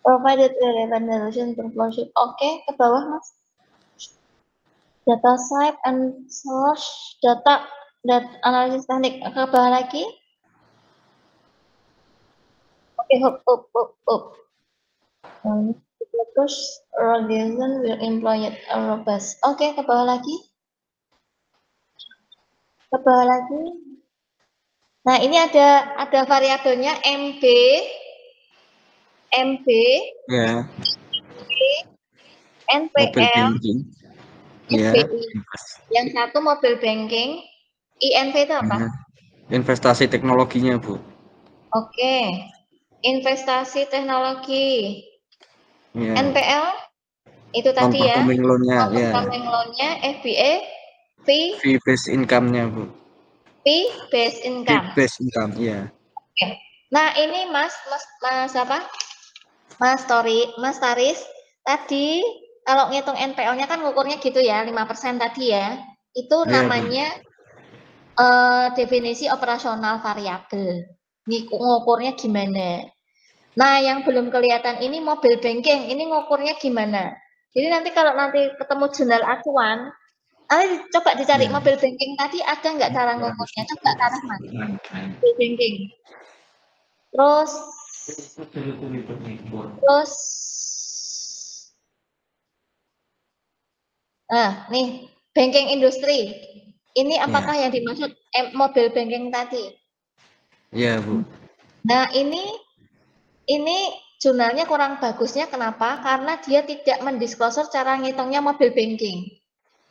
provided relevant relation to flowsheet. Oke, ke bawah Mas. Data type and source data analysis teknik. Ke bawah lagi. Up. Terus organization will employ a robust. Oke, ke bawah lagi. Ke bawah lagi. Nah, ini ada variabelnya MB, Ya. NPL, Ya. yang satu mobile banking, INV itu apa? Investasi teknologinya, Bu. Oke. Investasi teknologi. Ya. NPL itu tadi ya. Non-performing loan-nya, Non-performing loan-nya, FBA, fee based income-nya, Bu. Fee based income. Fee based income, iya. Oke. Nah, ini Mas apa? Mas Taris, tadi kalau ngitung NPL-nya kan ngukurnya gitu ya, 5% tadi ya. Itu namanya definisi operasional variabel. Ngukurnya gimana? Nah, yang belum kelihatan ini mobile banking, ini ngukurnya gimana? Jadi nanti kalau ketemu jurnal acuan, coba dicari mobile banking tadi ada nggak cara ngukurnya? Coba ke arah Mas. Mobile banking. Terus nih, banking industri. Ini apakah yang dimaksud mobile banking tadi? Iya, Bu. Nah, ini jurnalnya kurang bagusnya kenapa? Karena dia tidak mendisclosure cara ngitungnya mobile banking.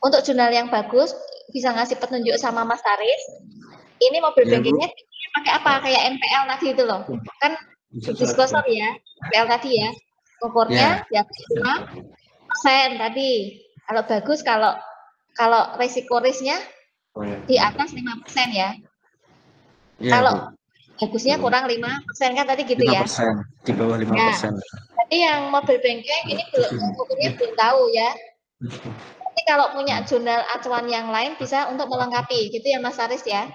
Untuk jurnal yang bagus, bisa ngasih petunjuk sama Mas Taris. Ini mobile bankingnya pakai apa? Kayak NPL tadi itu loh. Kan disclosure ya, NPL tadi ya. Ukurnya ya 5% tadi. Kalau bagus, kalau risiko risknya di atas 5% ya. Kalau bagusnya kurang 5% kan tadi gitu 5%, ya. di bawah 5%. Nah, tapi yang mobile banking ini ukurnya belum tahu ya. Tapi kalau punya jurnal acuan yang lain bisa untuk melengkapi, gitu ya Mas Aris ya.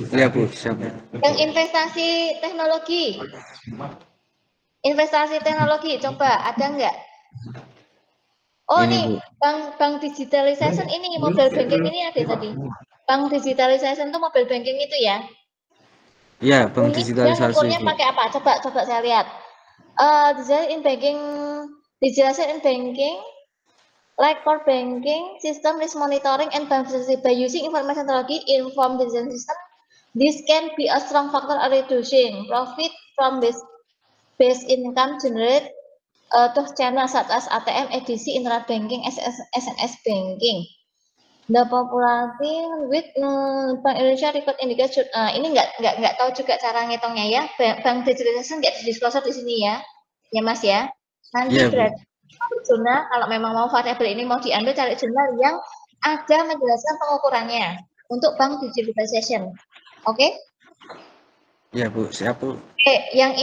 Iya, Bu, siap. Yang investasi teknologi. Investasi teknologi, coba ada nggak? Oh, ini bank digitalization ini mobile banking ini ada tadi. Bank digitalization itu mobile banking itu ya. Ya, bank Ini dia digitalisasi, ngukurnya Bu. pakai apa? Coba saya lihat. Design in banking, digitalization in banking, like core banking, system risk monitoring and bank facility by using information technology informed decision system. This can be a strong factor in reducing profit from base income generate to channel such as ATM, EDC, internet banking, SNS banking. The popularity with Bank Indonesia record indicate ini nggak tahu juga cara ngitungnya ya. Bank digitalization nggak di-disclosure di sini ya, Mas ya. Nanti Iya, Bu. berarti jurnal kalau memang mau variabel ini mau diambil, cari jurnal yang ada menjelaskan pengukurannya untuk bank digitalization. Oke? Ya, Bu. Siap, Bu. Oke, yang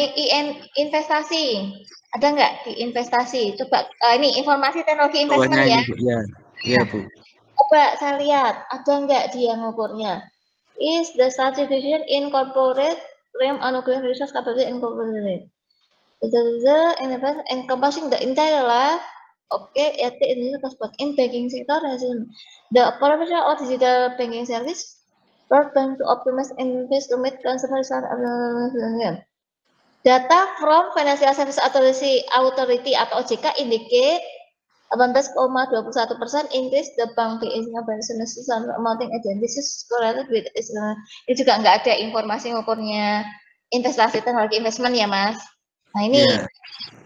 investasi ada nggak di investasi? Coba ini informasi teknologi investment ya. Ini, Bu. Ya, iya, Bu. Coba saya lihat, ada nggak dia ngukurnya? Is the certification incorporate realm anugerah resource capacity incorporated? The encompassing the entire life. Okay, at the in banking sector has the provision of digital banking service brought bank to optimize invest to meet customer data from Financial Services Authority atau OJK indicate 18,21% increase the bank BI-nya amounting again. This is correlated with ini juga nggak ada informasi ngukurnya investasi teknologi investment ya Mas. Nah ini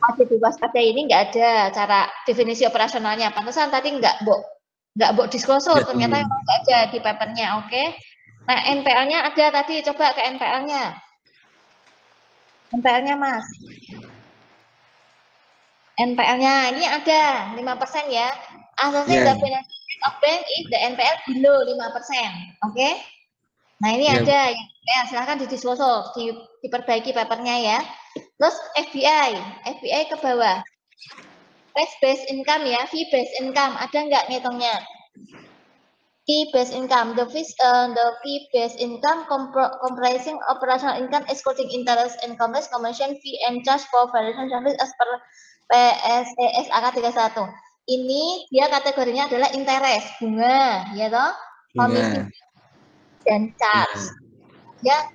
ada di waspada ini nggak ada cara definisi operasionalnya. Pantesan tadi nggak bok disclosure ternyata memang nggak ada di papernya. Oke. Nah NPL-nya ada tadi, coba ke NPL-nya. NPL-nya Mas. NPL-nya ini ada 5% ya. Asasnya the benefit of bank is the NPL below 5%. Oke. Nah, ini ada ya, silahkan didisclosure, diperbaiki papernya ya. Terus FBI ke bawah. Tax based income ya, fee based income ada nggak ngitungnya? Fee based income, the fee based income comprising operational income excluding interest and commission fee and charge for financial service as per PSES AK 31. Ini dia kategorinya adalah interest, bunga, ya toh? Komisi dan charge. Ya,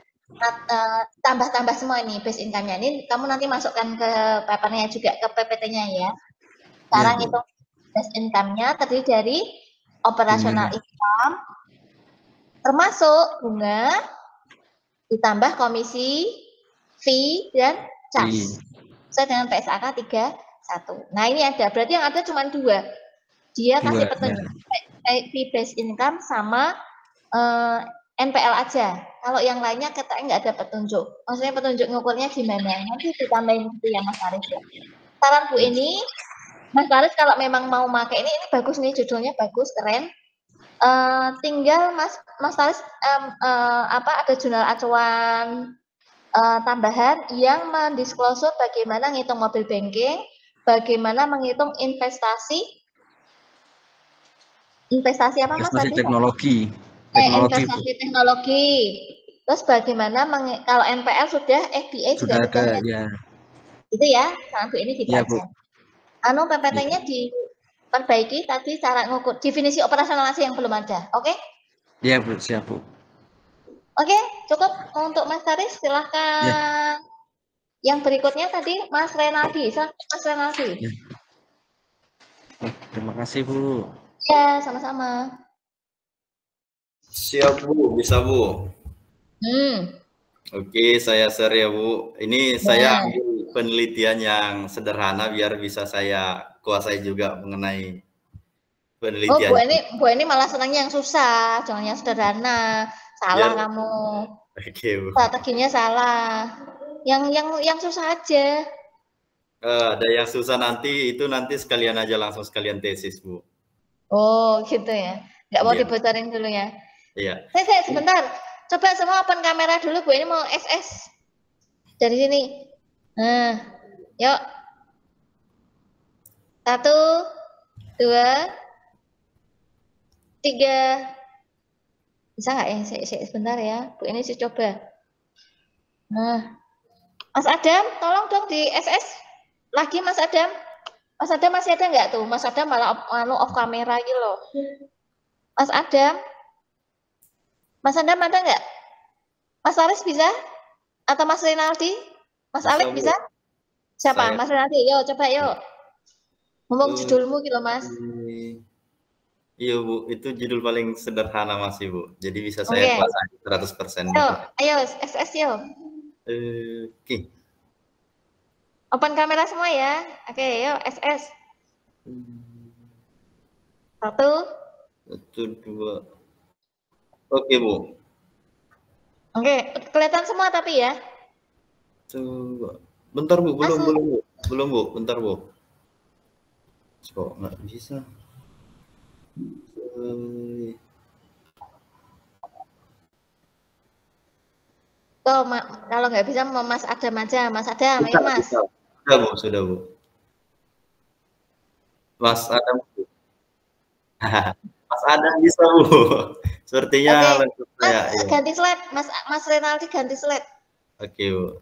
tambah-tambah semua ini base income-nya. Ini kamu nanti masukkan ke papernya juga, ke PPT-nya ya. Sekarang itu base income-nya terdiri dari operational income, termasuk bunga, ditambah komisi, fee, dan charge. Sesuai dengan PSAK 31. Nah ini ada, berarti yang ada cuma 2. Dia kasih petunjuk fee based income sama NPL aja. Kalau yang lainnya katanya nggak ada petunjuk. Maksudnya petunjuk ngukurnya gimana? Nanti ditambahin itu ya Mas Faris ya. Saran Bu ini, Mas Faris kalau memang mau pakai ini bagus nih, judulnya bagus, keren. Tinggal Mas Faris ada jurnal acuan tambahan yang mendisclosure bagaimana ngitung mobile banking, bagaimana menghitung investasi apa Mas tadi? Teknologi. Investasi teknologi. Terus bagaimana kalau NPL sudah, FBI sudah ada ya. Itu ya, Bu ini dibaca. PPT-nya diperbaiki tadi cara ngukur definisi operasional yang belum ada. Oke? Iya, Bu, siap, Bu. Oke, cukup untuk Mas Taris, silahkan. Ya. Yang berikutnya tadi Mas Renaldi, Mas Renaldi. Ya. Terima kasih Bu. Ya, sama-sama. Siap Bu, bisa Bu. Oke, saya share ya Bu. Ini saya ambil penelitian yang sederhana biar bisa saya kuasai juga mengenai penelitian. Bu ini malah senangnya yang susah, jangan yang sederhana. Salah kamu. Oke, Bu. Strateginya salah. Yang susah aja. Ada yang susah nanti sekalian aja langsung sekalian tesis, Bu. Oh, gitu ya. Nggak mau dibocorin dulu ya. Iya. Saya sebentar. Coba semua open kamera dulu, Bu. Ini mau SS. Dari sini. Nah, yuk. 1, 2, 3. Bisa nggak ya? Saya sebentar ya. Bu ini sih coba. Nah, Mas Adam, tolong dong di SS lagi Mas Adam. Mas Adam masih ada nggak tuh? Mas Adam malah off kamera gitu loh. Mas Adam ada nggak? Mas Faris bisa? Atau Mas Rinaldi? Mas Bisa, Alek Bu. bisa? Siapa? Saya- Mas Rinaldi, yuk coba yuk. Ngomong judulmu gitu Mas. Iya Bu, itu judul paling sederhana masih Bu. Jadi bisa saya Oke. kuasai 100%. Ayo SS yuk. Oke. Open kamera semua ya. Oke, yuk SS. 1. 1, 2. Oke Bu. Oke, kelihatan semua tapi ya. Coba. Bentar Bu, belum Bu, bentar Bu. Kok nggak bisa? Tuh, kalau nggak bisa Mas Adam aja. Mas Adam, ayo Mas. Sudah Bu, sudah Bu. Mas Adam. Mas Adam bisa Bu. Sepertinya Oke. Mas ganti slide. Mas Renaldi ganti slide. Oke Bu.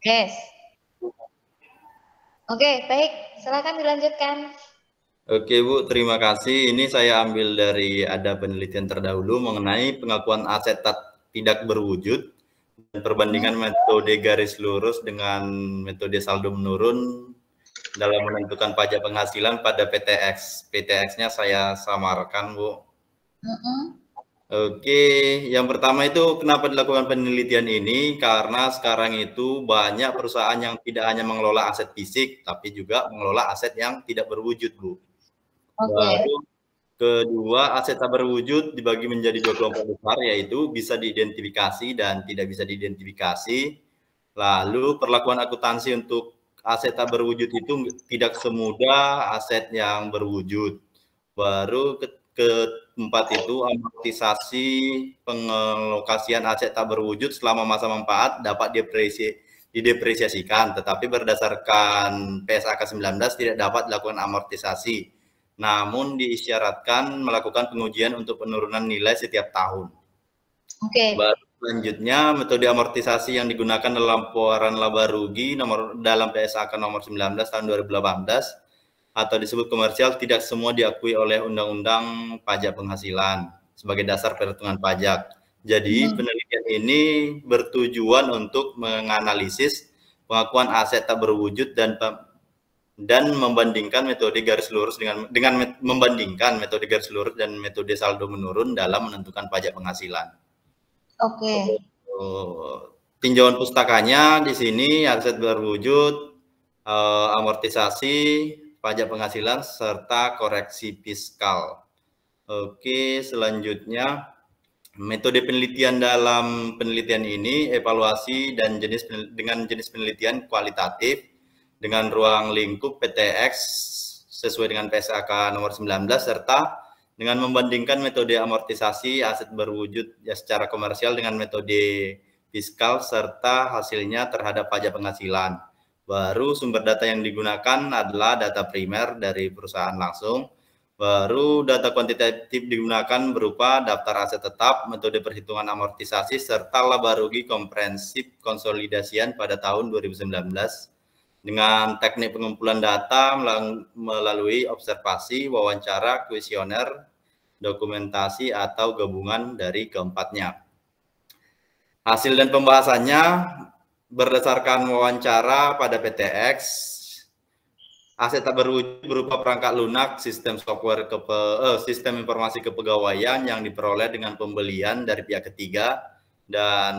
Yes. Oke, baik. Silakan dilanjutkan. Oke Bu, terima kasih. Ini saya ambil dari ada penelitian terdahulu mengenai pengakuan aset tidak berwujud dan perbandingan metode garis lurus dengan metode saldo menurun dalam menentukan pajak penghasilan pada PTX. PTX-nya saya samarkan Bu. Oke, yang pertama itu kenapa dilakukan penelitian ini? Karena sekarang itu banyak perusahaan yang tidak hanya mengelola aset fisik, tapi juga mengelola aset yang tidak berwujud, Bu. Baru kedua, aset tak berwujud dibagi menjadi 2 kelompok besar, yaitu bisa diidentifikasi dan tidak bisa diidentifikasi. Lalu perlakuan akuntansi untuk aset tak berwujud itu tidak semudah aset yang berwujud. Baru keempat itu amortisasi pengelokasian aset tak berwujud selama masa manfaat dapat didepresiasikan, tetapi berdasarkan PSAK 19 tidak dapat dilakukan amortisasi. Namun diisyaratkan melakukan pengujian untuk penurunan nilai setiap tahun. Oke. Baru selanjutnya metode amortisasi yang digunakan dalam laporan laba rugi dalam PSAK nomor 19 tahun 2018 atau disebut komersial tidak semua diakui oleh Undang-Undang Pajak Penghasilan sebagai dasar perhitungan pajak. Jadi penelitian ini bertujuan untuk menganalisis pengakuan aset tak berwujud dan membandingkan metode garis lurus dengan membandingkan metode garis lurus dan metode saldo menurun dalam menentukan pajak penghasilan. Oke. Tinjauan pustakanya di sini aset berwujud, amortisasi, pajak penghasilan serta koreksi fiskal. Oke, selanjutnya metode penelitian dalam penelitian ini evaluasi dan dengan jenis penelitian kualitatif dengan ruang lingkup PTX sesuai dengan PSAK nomor 19 serta dengan membandingkan metode amortisasi aset berwujud secara komersial dengan metode fiskal serta hasilnya terhadap pajak penghasilan. Baru sumber data yang digunakan adalah data primer dari perusahaan langsung. Baru data kuantitatif digunakan berupa daftar aset tetap, metode perhitungan amortisasi serta laba rugi komprehensif konsolidasian pada tahun 2019. Dengan teknik pengumpulan data melalui observasi, wawancara, kuesioner, dokumentasi, atau gabungan dari keempatnya. Hasil dan pembahasannya berdasarkan wawancara pada PTX, aset tak berwujud berupa perangkat lunak, sistem software sistem informasi kepegawaian yang diperoleh dengan pembelian dari pihak ketiga, dan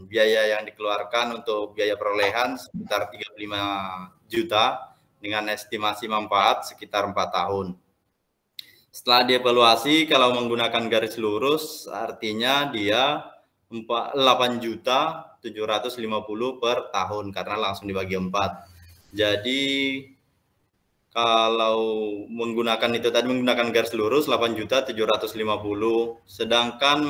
biaya yang dikeluarkan untuk biaya perolehan sekitar 35 juta dengan estimasi manfaat sekitar 4 tahun. Setelah dievaluasi, kalau menggunakan garis lurus artinya dia 8.750.000 per tahun karena langsung dibagi 4. Jadi kalau menggunakan itu tadi menggunakan garis lurus 8.750.000, sedangkan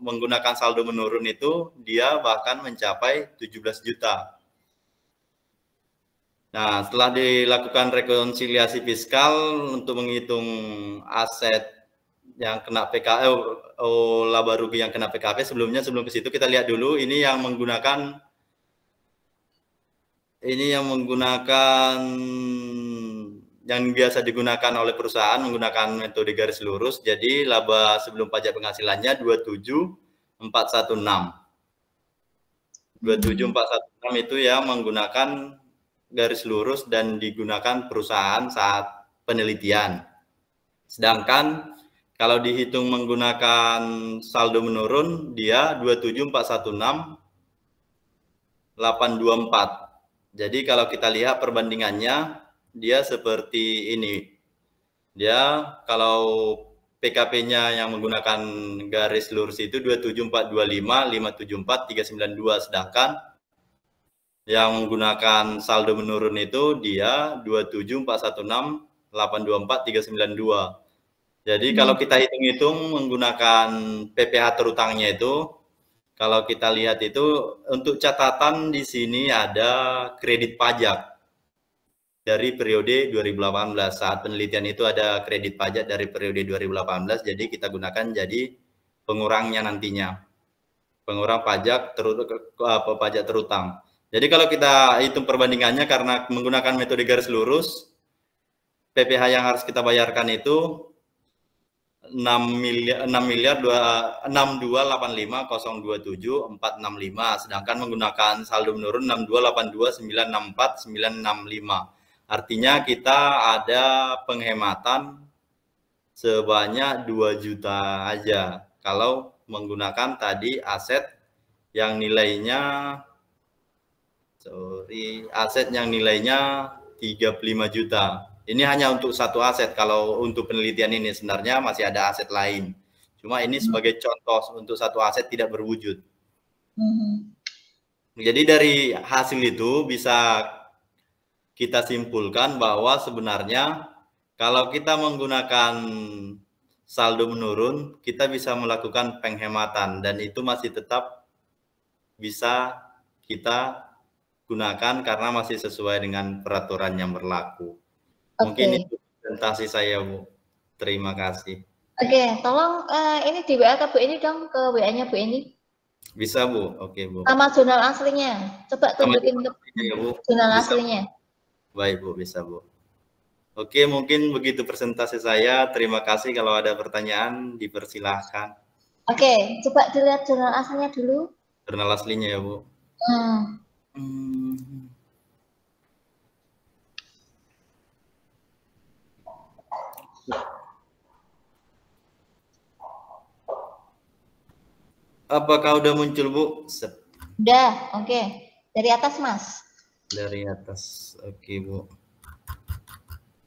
menggunakan saldo menurun itu dia bahkan mencapai 17 juta. Nah, setelah dilakukan rekonsiliasi fiskal untuk menghitung aset yang kena PKP, laba rugi yang kena PKP sebelum ke situ kita lihat dulu ini yang menggunakan ini yang menggunakan yang biasa digunakan oleh perusahaan menggunakan metode garis lurus. Jadi laba sebelum pajak penghasilannya 27416. 27416 itu yang menggunakan garis lurus dan digunakan perusahaan saat penelitian. Sedangkan kalau dihitung menggunakan saldo menurun, dia 27416,824. Jadi kalau kita lihat perbandingannya, dia seperti ini. Dia kalau PKP-nya yang menggunakan garis lurus itu 27425,574,392, sedangkan yang menggunakan saldo menurun itu dia 27416,824,392. Jadi kalau kita hitung-hitung menggunakan PPh terutangnya itu, kalau kita lihat itu untuk catatan di sini ada kredit pajak dari periode 2018. Saat penelitian itu ada kredit pajak dari periode 2018, jadi kita gunakan jadi pengurangnya nantinya. Pengurang pajak terutang. Jadi kalau kita hitung perbandingannya karena menggunakan metode garis lurus, PPh yang harus kita bayarkan itu 6.6285.027.465, sedangkan menggunakan saldo menurun 6.282.964.965. Artinya kita ada penghematan sebanyak 2 juta aja kalau menggunakan tadi aset yang nilainya 35 juta. Ini hanya untuk satu aset. Kalau untuk penelitian ini sebenarnya masih ada aset lain. Cuma ini sebagai contoh untuk satu aset tidak berwujud. Jadi dari hasil itu bisa kita simpulkan bahwa sebenarnya kalau kita menggunakan saldo menurun, kita bisa melakukan penghematan dan itu masih tetap bisa kita gunakan karena masih sesuai dengan peraturan yang berlaku. Mungkin itu presentasi saya, Bu. Terima kasih. Oke, tolong ini di WA ke Bu ini dong, ke WA-nya Bu ini. Bisa, Bu. Oke, Bu. Sama jurnal aslinya. Coba tunjukin ke ya, Bu. jurnal Bisa, aslinya. Baik, Bu. Bisa, Bu. Oke, mungkin begitu presentasi saya. Terima kasih. Kalau ada pertanyaan, dipersilahkan. Oke, coba dilihat jurnal aslinya dulu. Jurnal aslinya ya, Bu. Apakah udah muncul, Bu? Udah, oke. Dari atas, Mas. Dari atas, oke, Bu.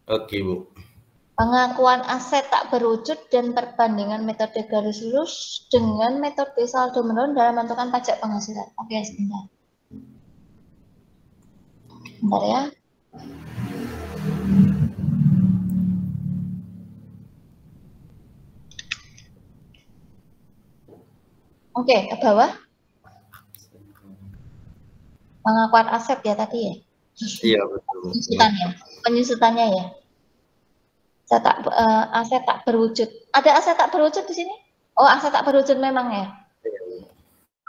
Oke, Bu. Pengakuan aset tak berwujud dan perbandingan metode garis lurus dengan metode saldo menurun dalam menentukan pajak penghasilan. Oke, sebentar. Bentar ya. Oke, ke bawah. Pengakuan aset ya tadi ya? Iya, betul. Penyusutannya ya. Aset tak berwujud. Ada aset tak berwujud di sini? Oh, aset tak berwujud memang ya?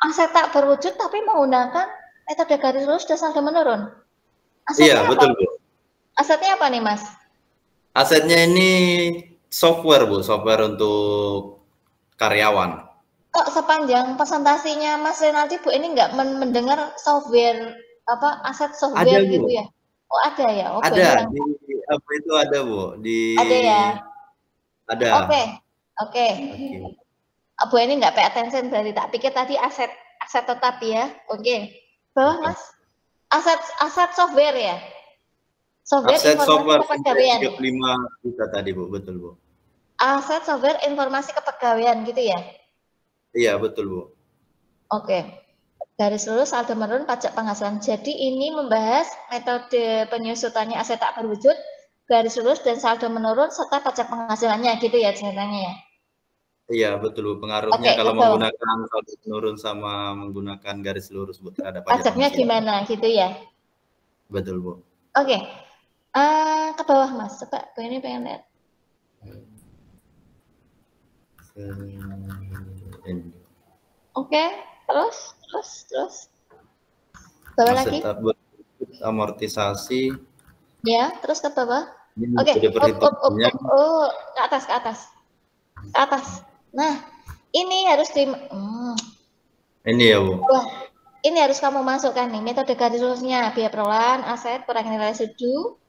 Aset tak berwujud tapi menggunakan metode garis lurus dan saldo menurun. Iya, betul, Bu. Asetnya apa nih, Mas? Asetnya ini software, Bu. Software untuk karyawan. Kok sepanjang presentasinya Mas Renaldi, Bu, ini nggak mendengar software, aset software ada, gitu Bu. ya? Oh, ada ya? Oh, ada. Di apa itu ada, Bu? Ada ya? Ada. Oke. Bu ini nggak pay attention berarti, tak pikir tadi aset tetap ya. Oke. Bawah, Mas. Aset software ya? Aset software kepegawaian. 35 juta tadi, Bu. Betul, Bu. Aset software informasi kepegawaian gitu ya? Iya, betul, Bu. Oke. Garis lurus saldo menurun pajak penghasilan. Jadi ini membahas metode penyusutannya aset tak berwujud, garis lurus dan saldo menurun serta pajak penghasilannya gitu ya ceritanya ya. Iya, betul, Bu. Pengaruhnya kalau menggunakan saldo menurun sama menggunakan garis lurus, Bu, terhadap pajaknya gimana gitu ya. Betul, Bu. Oke. Ke bawah, Mas. Coba Bu ini pengen lihat. Oke, terus. Bawah lagi. amortisasi. Ya, terus ke bawah. Ini Oke, metode perhitungannya. ke atas, ke atas. Ke atas. Nah, ini harus Ini ya, Bu. Wah, ini harus kamu masukkan nih, metode garis lulusnya, biaya pengelolaan aset kurangi nilai residu,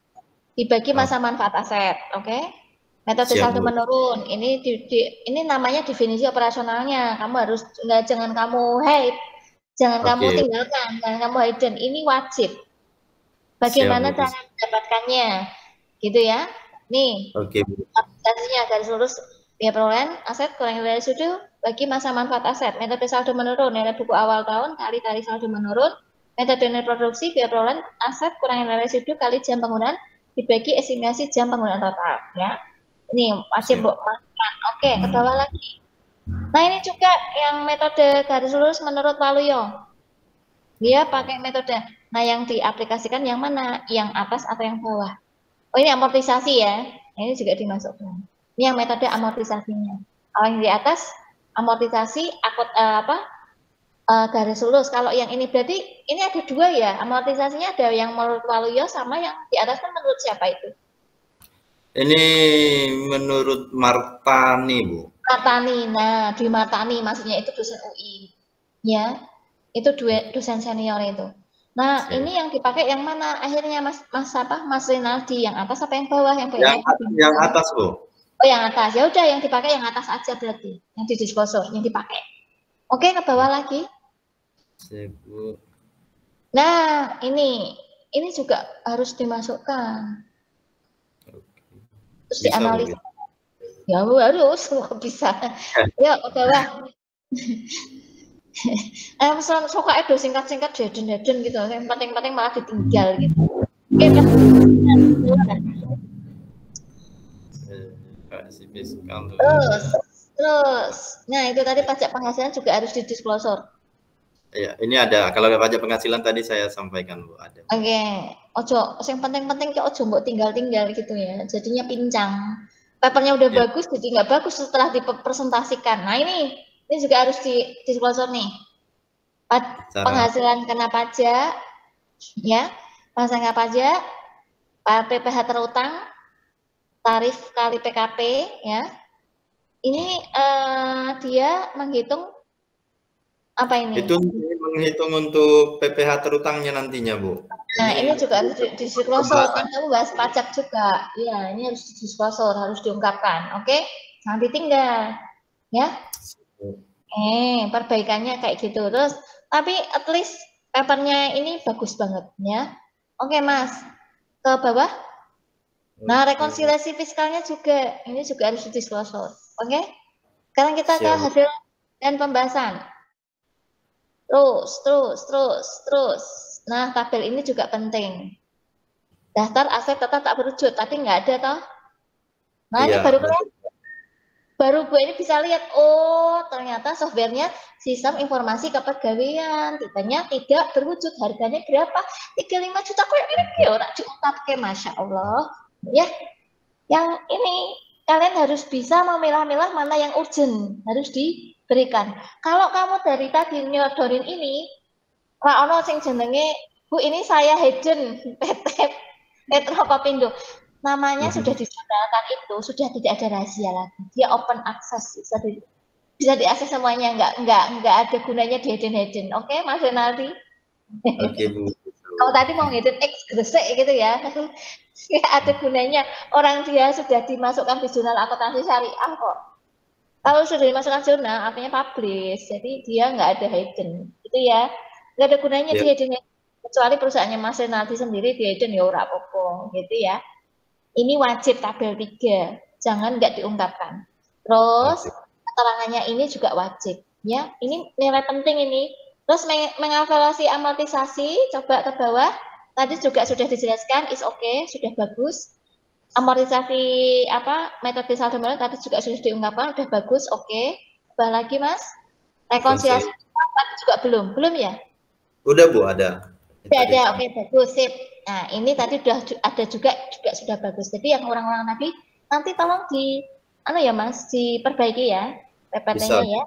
dibagi masa manfaat aset, oke? Metode Siap, saldo Bu. menurun, ini ini namanya definisi operasionalnya, kamu harus, jangan kamu hide, jangan kamu Oke. tinggalkan, jangan kamu hidden, ini wajib. Bagaimana Siap, Bu. cara mendapatkannya, gitu ya? Nih, Oke, Bu. aplikasinya garis lurus biaya pengelolaan aset kurangi nilai residu bagi masa manfaat aset. Metode saldo menurun, nilai buku awal tahun kali tarikh saldo menurun. Metode nilai produksi biaya pengelolaan aset kurangi nilai residu kali jam penggunaan dibagi estimasi jam penggunaan total. Ya, ini wajib Bu masukkan. Oke, ke bawah lagi. Nah, ini juga yang metode garis lurus menurut Waluyo. Dia pakai metode. Nah, yang diaplikasikan yang mana? Yang atas atau yang bawah? Oh, ini amortisasi ya. Ini juga dimasukkan. Ini yang metode amortisasinya. Kalau yang di atas amortisasi garis lurus. Kalau yang ini berarti ini ada dua ya. Amortisasinya ada yang menurut Waluyo sama yang di atas kan menurut siapa itu? Ini menurut Martani, Bu. Martani. Nah, Dwi Martani maksudnya itu dosen UI. Ya. Itu dosen senior itu. Nah, ini yang dipakai yang mana? Akhirnya Mas Rinaldi, yang atas apa yang bawah? Yang atas, Bu. Oh, yang atas. Ya udah, yang dipakai yang atas aja berarti. Yang di disclosure yang dipakai. Oke, ke bawah lagi. Siap, Bu. Nah, ini juga harus dimasukkan. Terus Bisa, dianalisis. Bu. Ya, Bu, harus bisa. Ya, ke bawah. Suka itu singkat-singkat jaden gitu. Yang penting-penting malah ditinggal gitu. Oke, terus. Nah, itu tadi pajak penghasilan juga harus didisclosure. Ya, ini ada. Kalau ada pajak penghasilan tadi saya sampaikan, Bu, ada. Oke, ojo, yang penting-penting ki ojo mbok tinggal-tinggal gitu ya. Jadinya pincang. Papernya udah bagus, jadi nggak bagus setelah dipresentasikan. Nah, ini juga harus disclosure nih. Penghasilan kena pajak, ya, penghasilan kena pajak, PPh terutang, tarif kali PKP, ya. Ini dia menghitung apa ini? Itu menghitung untuk PPh terutangnya nantinya, Bu. Nah, ini juga harus disclosure, kan kamu bahas pajak juga. Iya, ini harus disclosure, harus diungkapkan. Oke, jangan ditinggal, ya. Perbaikannya kayak gitu. Terus, tapi at least papernya ini bagus banget, ya. Oke, Mas. Ke bawah. Nah, rekonsiliasi fiskalnya juga, ini juga harus disclosure. Oke. Sekarang kita ke hasil dan pembahasan. Terus. Nah, tabel ini juga penting. Daftar aset tetap tak berwujud, tadi nggak ada toh. Nah, ini baru kelihatan. Baru Bu ini bisa lihat, oh ternyata softwarenya sistem informasi kepegawaian, tipenya tidak berwujud, harganya berapa? 35 juta kok ya ora diungkapke, Masya Allah. Ya, yang ini kalian harus bisa memilah-milah mana yang urgent, harus diberikan. Kalau kamu dari tadi nyodorin ini, ra ono sing jenenge, Bu ini saya hidden PT Petro Kopindo. Namanya sudah disadarkan itu, sudah tidak ada rahasia lagi. Dia open access, bisa diakses semuanya, nggak ada gunanya di hidden. Oke, Mas Renaldi? Oke, Bu. Kalau tadi mau hidden X gresek gitu ya, nggak ada gunanya. Orang dia sudah dimasukkan di jurnal akuntansi syariah kok. Kalau sudah dimasukkan jurnal, artinya publish, jadi dia nggak ada hidden. Itu ya, nggak ada gunanya di hidden. Kecuali perusahaannya Mas Renaldi sendiri di hidden ya ora apa-apa, gitu ya. Ini wajib tabel 3, jangan nggak diungkapkan. Terus keterangannya ini juga wajib, ya. Ini nilai penting ini. Terus mengevaluasi amortisasi, coba ke bawah. Tadi juga sudah dijelaskan, is okay, sudah bagus. Amortisasi metode saldo menurun tadi juga sudah diungkapkan, sudah bagus, oke. Bawah lagi Mas. Rekonsiliasi tadi juga belum ya? Udah Bu, ada. Sudah ada, oke, bagus, sip. Nah, ini tadi sudah ada juga sudah bagus. Jadi yang orang-orang tadi nanti tolong Mas, diperbaiki ya PPT-nya ya.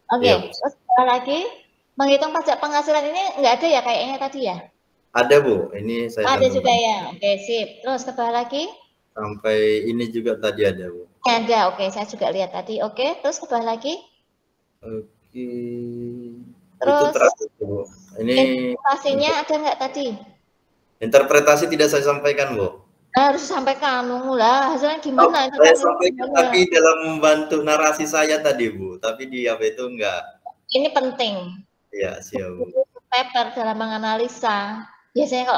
Oke, terus lagi menghitung pajak penghasilan ini enggak ada ya kayaknya tadi ya? Ada Bu, ini saya Ada juga cantumkan. ya. Oke, sip. Terus ke bawah lagi? Sampai ini juga tadi ada Bu. Ada. Oke, saya juga lihat tadi. Oke, terus ke bawah lagi? Oke. Itu Terus terakhir Bu. Ini interpretasinya ada nggak tadi? interpretasi tidak saya sampaikan Bu. Harus disampaikan lah. Hasilnya gimana? Saya sampaikan tapi dalam membantu narasi saya tadi Bu, tapi di apa itu enggak. Ini penting. Iya, siap Bu. Paper dalam menganalisa. Biasanya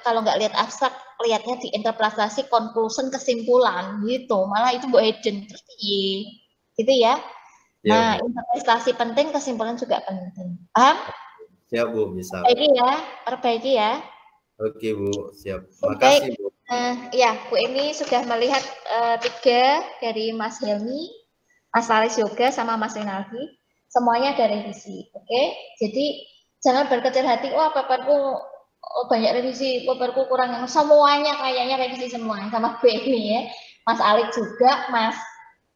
kalau nggak lihat abstrak, lihatnya di interpretasi, conclusion, kesimpulan gitu. Malah itu Bu Eden terus gitu ya. Nah, interpretasi penting, kesimpulan juga penting. Paham? Siap Bu, bisa. Perbaiki ya. Oke Bu, siap. Makasih Bu. Ya, Bu ini sudah melihat 3 dari Mas Helmi, Mas Laris Yoga, sama Mas Rinaldi. Semuanya ada revisi, oke? Jadi jangan berkecil hati, wah paperku banyak revisi, paperku kurang. Semuanya kayaknya revisi semua sama Bu ini ya. Mas Alik juga, Mas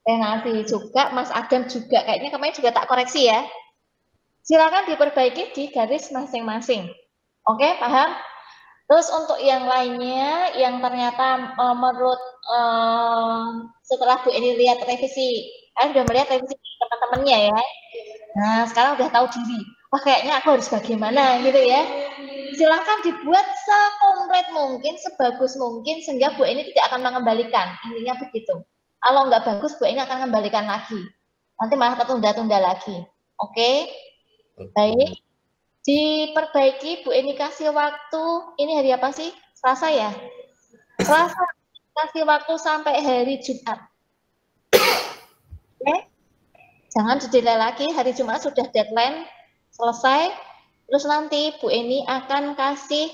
Rinaldi juga, Mas Adam juga. Kayaknya kemarin juga tak koreksi ya. Silakan diperbaiki di garis masing-masing. Oke, paham? Terus untuk yang lainnya, yang ternyata menurut setelah Bu ini lihat revisi, kalian sudah melihat revisi teman-temannya ya. Nah, sekarang udah tahu diri. Wah, kayaknya aku harus bagaimana gitu ya. Silakan dibuat sekomplit mungkin, sebagus mungkin, sehingga Bu ini tidak akan mengembalikan. Intinya begitu. Kalau nggak bagus, Bu ini akan kembalikan lagi. Nanti malah ketunda-tunda lagi. Oke? Baik. Diperbaiki, Bu ini kasih waktu, ini hari apa sih? Selasa ya? Selasa, kasih waktu sampai hari Jumat. Oke? Jangan didelay lagi, hari Jumat sudah deadline, selesai. Terus nanti Bu ini akan kasih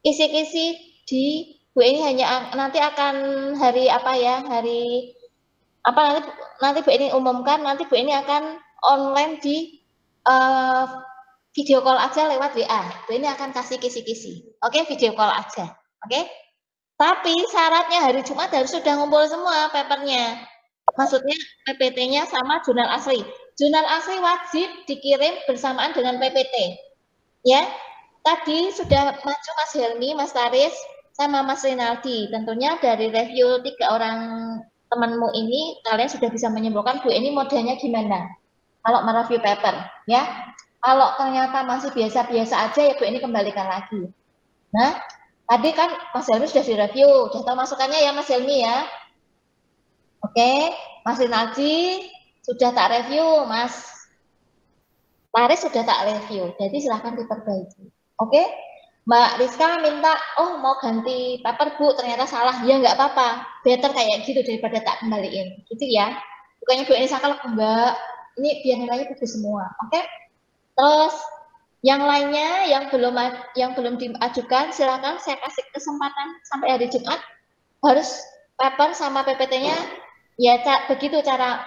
kisi-kisi di, Bu ini hanya nanti akan hari apa ya, hari apa nanti Bu ini umumkan, nanti Bu ini akan online di video call aja lewat WA. Bu ini akan kasih kisi-kisi. Oke, video call aja. Oke? Tapi syaratnya hari Jumat harus sudah ngumpul semua papernya. Maksudnya PPT-nya sama jurnal asli. Jurnal asli wajib dikirim bersamaan dengan PPT. Ya. Tadi sudah maju Mas Helmi, Mas Laris, sama Mas Rinaldi. Tentunya dari review 3 orang temanmu ini, kalian sudah bisa menyimpulkan Bu ini modelnya gimana. Kalau mereview paper, ya. Kalau ternyata masih biasa-biasa aja ya Bu ini kembalikan lagi. Nah, tadi kan Mas Helmi sudah direview, sudah tahu masukannya ya Mas Helmi ya. Oke, Mas Rinaldi sudah tak review, Mas Laris sudah tak review, jadi silahkan diperbaiki. Oke, Mbak Rizka minta, oh mau ganti paper Bu, ternyata salah, ya nggak apa-apa, better kayak gitu daripada tak kembaliin, gitu ya. Bukannya Bu ini salah, enggak, ini biar nilainya bagus semua, oke? Terus yang lainnya yang belum diajukan silakan saya kasih kesempatan sampai hari Jumat harus paper sama PPT-nya ya begitu cara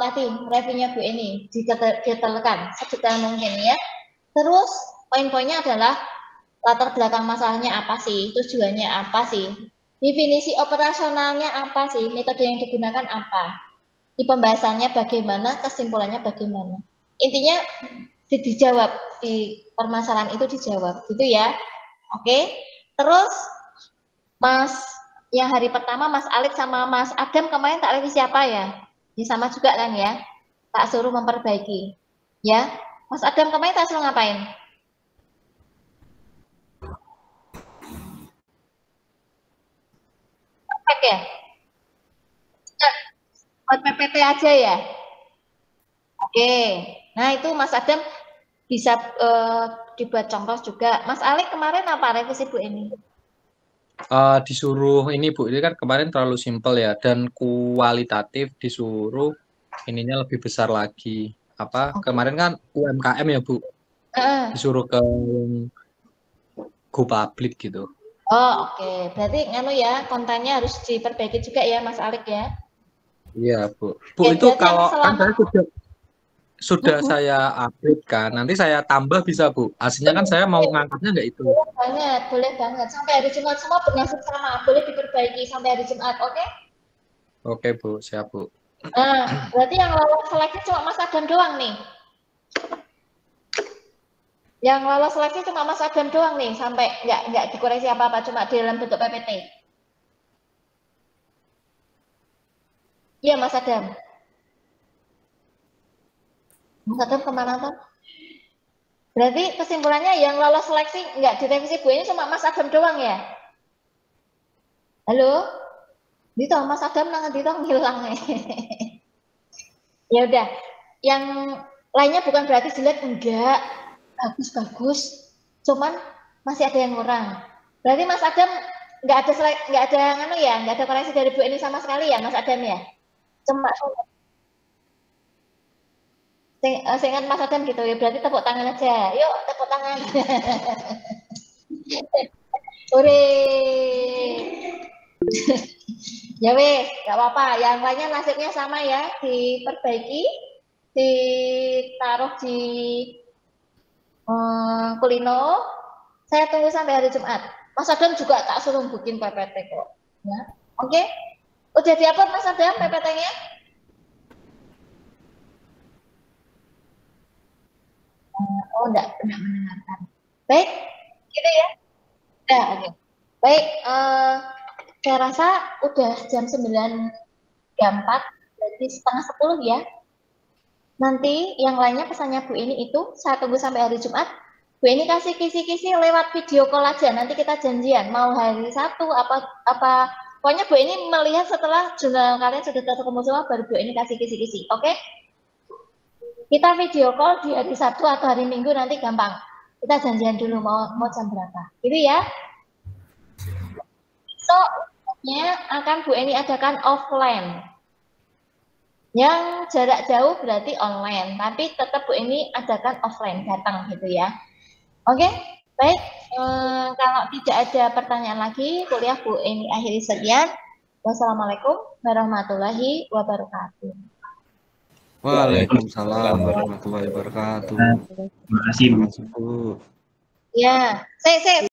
tadi reviewnya Bu ini didetailkan sedetail mungkin ya. Terus poin-poinnya adalah latar belakang masalahnya apa sih, tujuannya apa sih, definisi operasionalnya apa sih, metode yang digunakan apa, di pembahasannya bagaimana, kesimpulannya bagaimana. Intinya dijawab, di permasalahan itu dijawab gitu ya. Oke, terus Mas yang hari pertama Mas Alik sama Mas Adam kemarin tak revisi apa ya? Ya sama juga kan ya, tak suruh memperbaiki ya. Mas Adam kemarin tak suruh ngapain? Ya, buat PPT aja ya. Oke, nah itu Mas Adam bisa dibuat contoh juga. Mas Alik kemarin apa revisi Bu ini? Disuruh ini Bu, ini kan kemarin terlalu simpel ya, dan kualitatif disuruh ininya lebih besar lagi. Apa kemarin kan UMKM ya Bu, disuruh ke go public gitu. Oh oke, berarti nganu ya kontennya harus diperbaiki juga ya Mas Alik ya? Iya Bu. Bu ya, itu kalau kan saya sudah saya update kan, nanti saya tambah bisa Bu. Hasilnya kan saya mau ngangkatnya nggak itu. Boleh banget. Sampai hari Jumat semua bernasib sama, boleh diperbaiki sampai hari Jumat, oke? Oke Bu, siap Bu. Nah, berarti yang lolos seleksi cuma Mas Adam doang nih. Yang lolos seleksi cuma Mas Adam doang nih, sampai nggak dikoreksi apa-apa, cuma di dalam bentuk PPT. Iya Mas Adam. Mas Adam kemana tuh? Berarti kesimpulannya yang lolos seleksi nggak direvisi Bu ini cuma Mas Adam doang ya? Halo? Dito, Mas Adam nang Dito ngilang nih. Ya udah, yang lainnya bukan berarti jelek, enggak. Bagus-bagus, cuman masih ada yang kurang. Berarti Mas Adam nggak ada koreksi dari Bu ini sama sekali ya Mas Adam ya? Cuma seingat Mas Adam gitu ya, berarti tepuk tangan aja. Yuk, tepuk tangan. Ore. Ya wes, nggak apa-apa. Yang lainnya nasibnya sama ya, diperbaiki, ditaruh di Kulino. Saya tunggu sampai hari Jumat. Mas Adam juga tak suruh bikin PPT kok. Ya, oke. Udah di-upload Mas Adam PPT-nya? Oh, enggak mendengarkan. Baik, gitu ya. Nah, oke. Baik, saya rasa udah jam 9.04, berarti 9:30 ya. Nanti yang lainnya pesannya Bu ini itu, saya tunggu sampai hari Jumat. Bu ini kasih kisi-kisi lewat video call aja, nanti kita janjian. Mau hari Sabtu, pokoknya Bu ini melihat setelah jurnal kalian sudah terkumpul semua, baru Bu ini kasih kisi-kisi, oke? Kita video call di hari Sabtu atau hari Minggu nanti gampang. Kita janjian dulu mau jam berapa. Gitu ya. So, akan Bu ini adakan offline. Yang jarak jauh berarti online, tapi tetap Bu ini adakan offline, datang gitu ya. Oke, baik. Kalau tidak ada pertanyaan lagi, kuliah Bu ini akhiri sekian. Wassalamualaikum warahmatullahi wabarakatuh. Waalaikumsalam warahmatullahi wabarakatuh. Terima kasih Bu. Ya, saya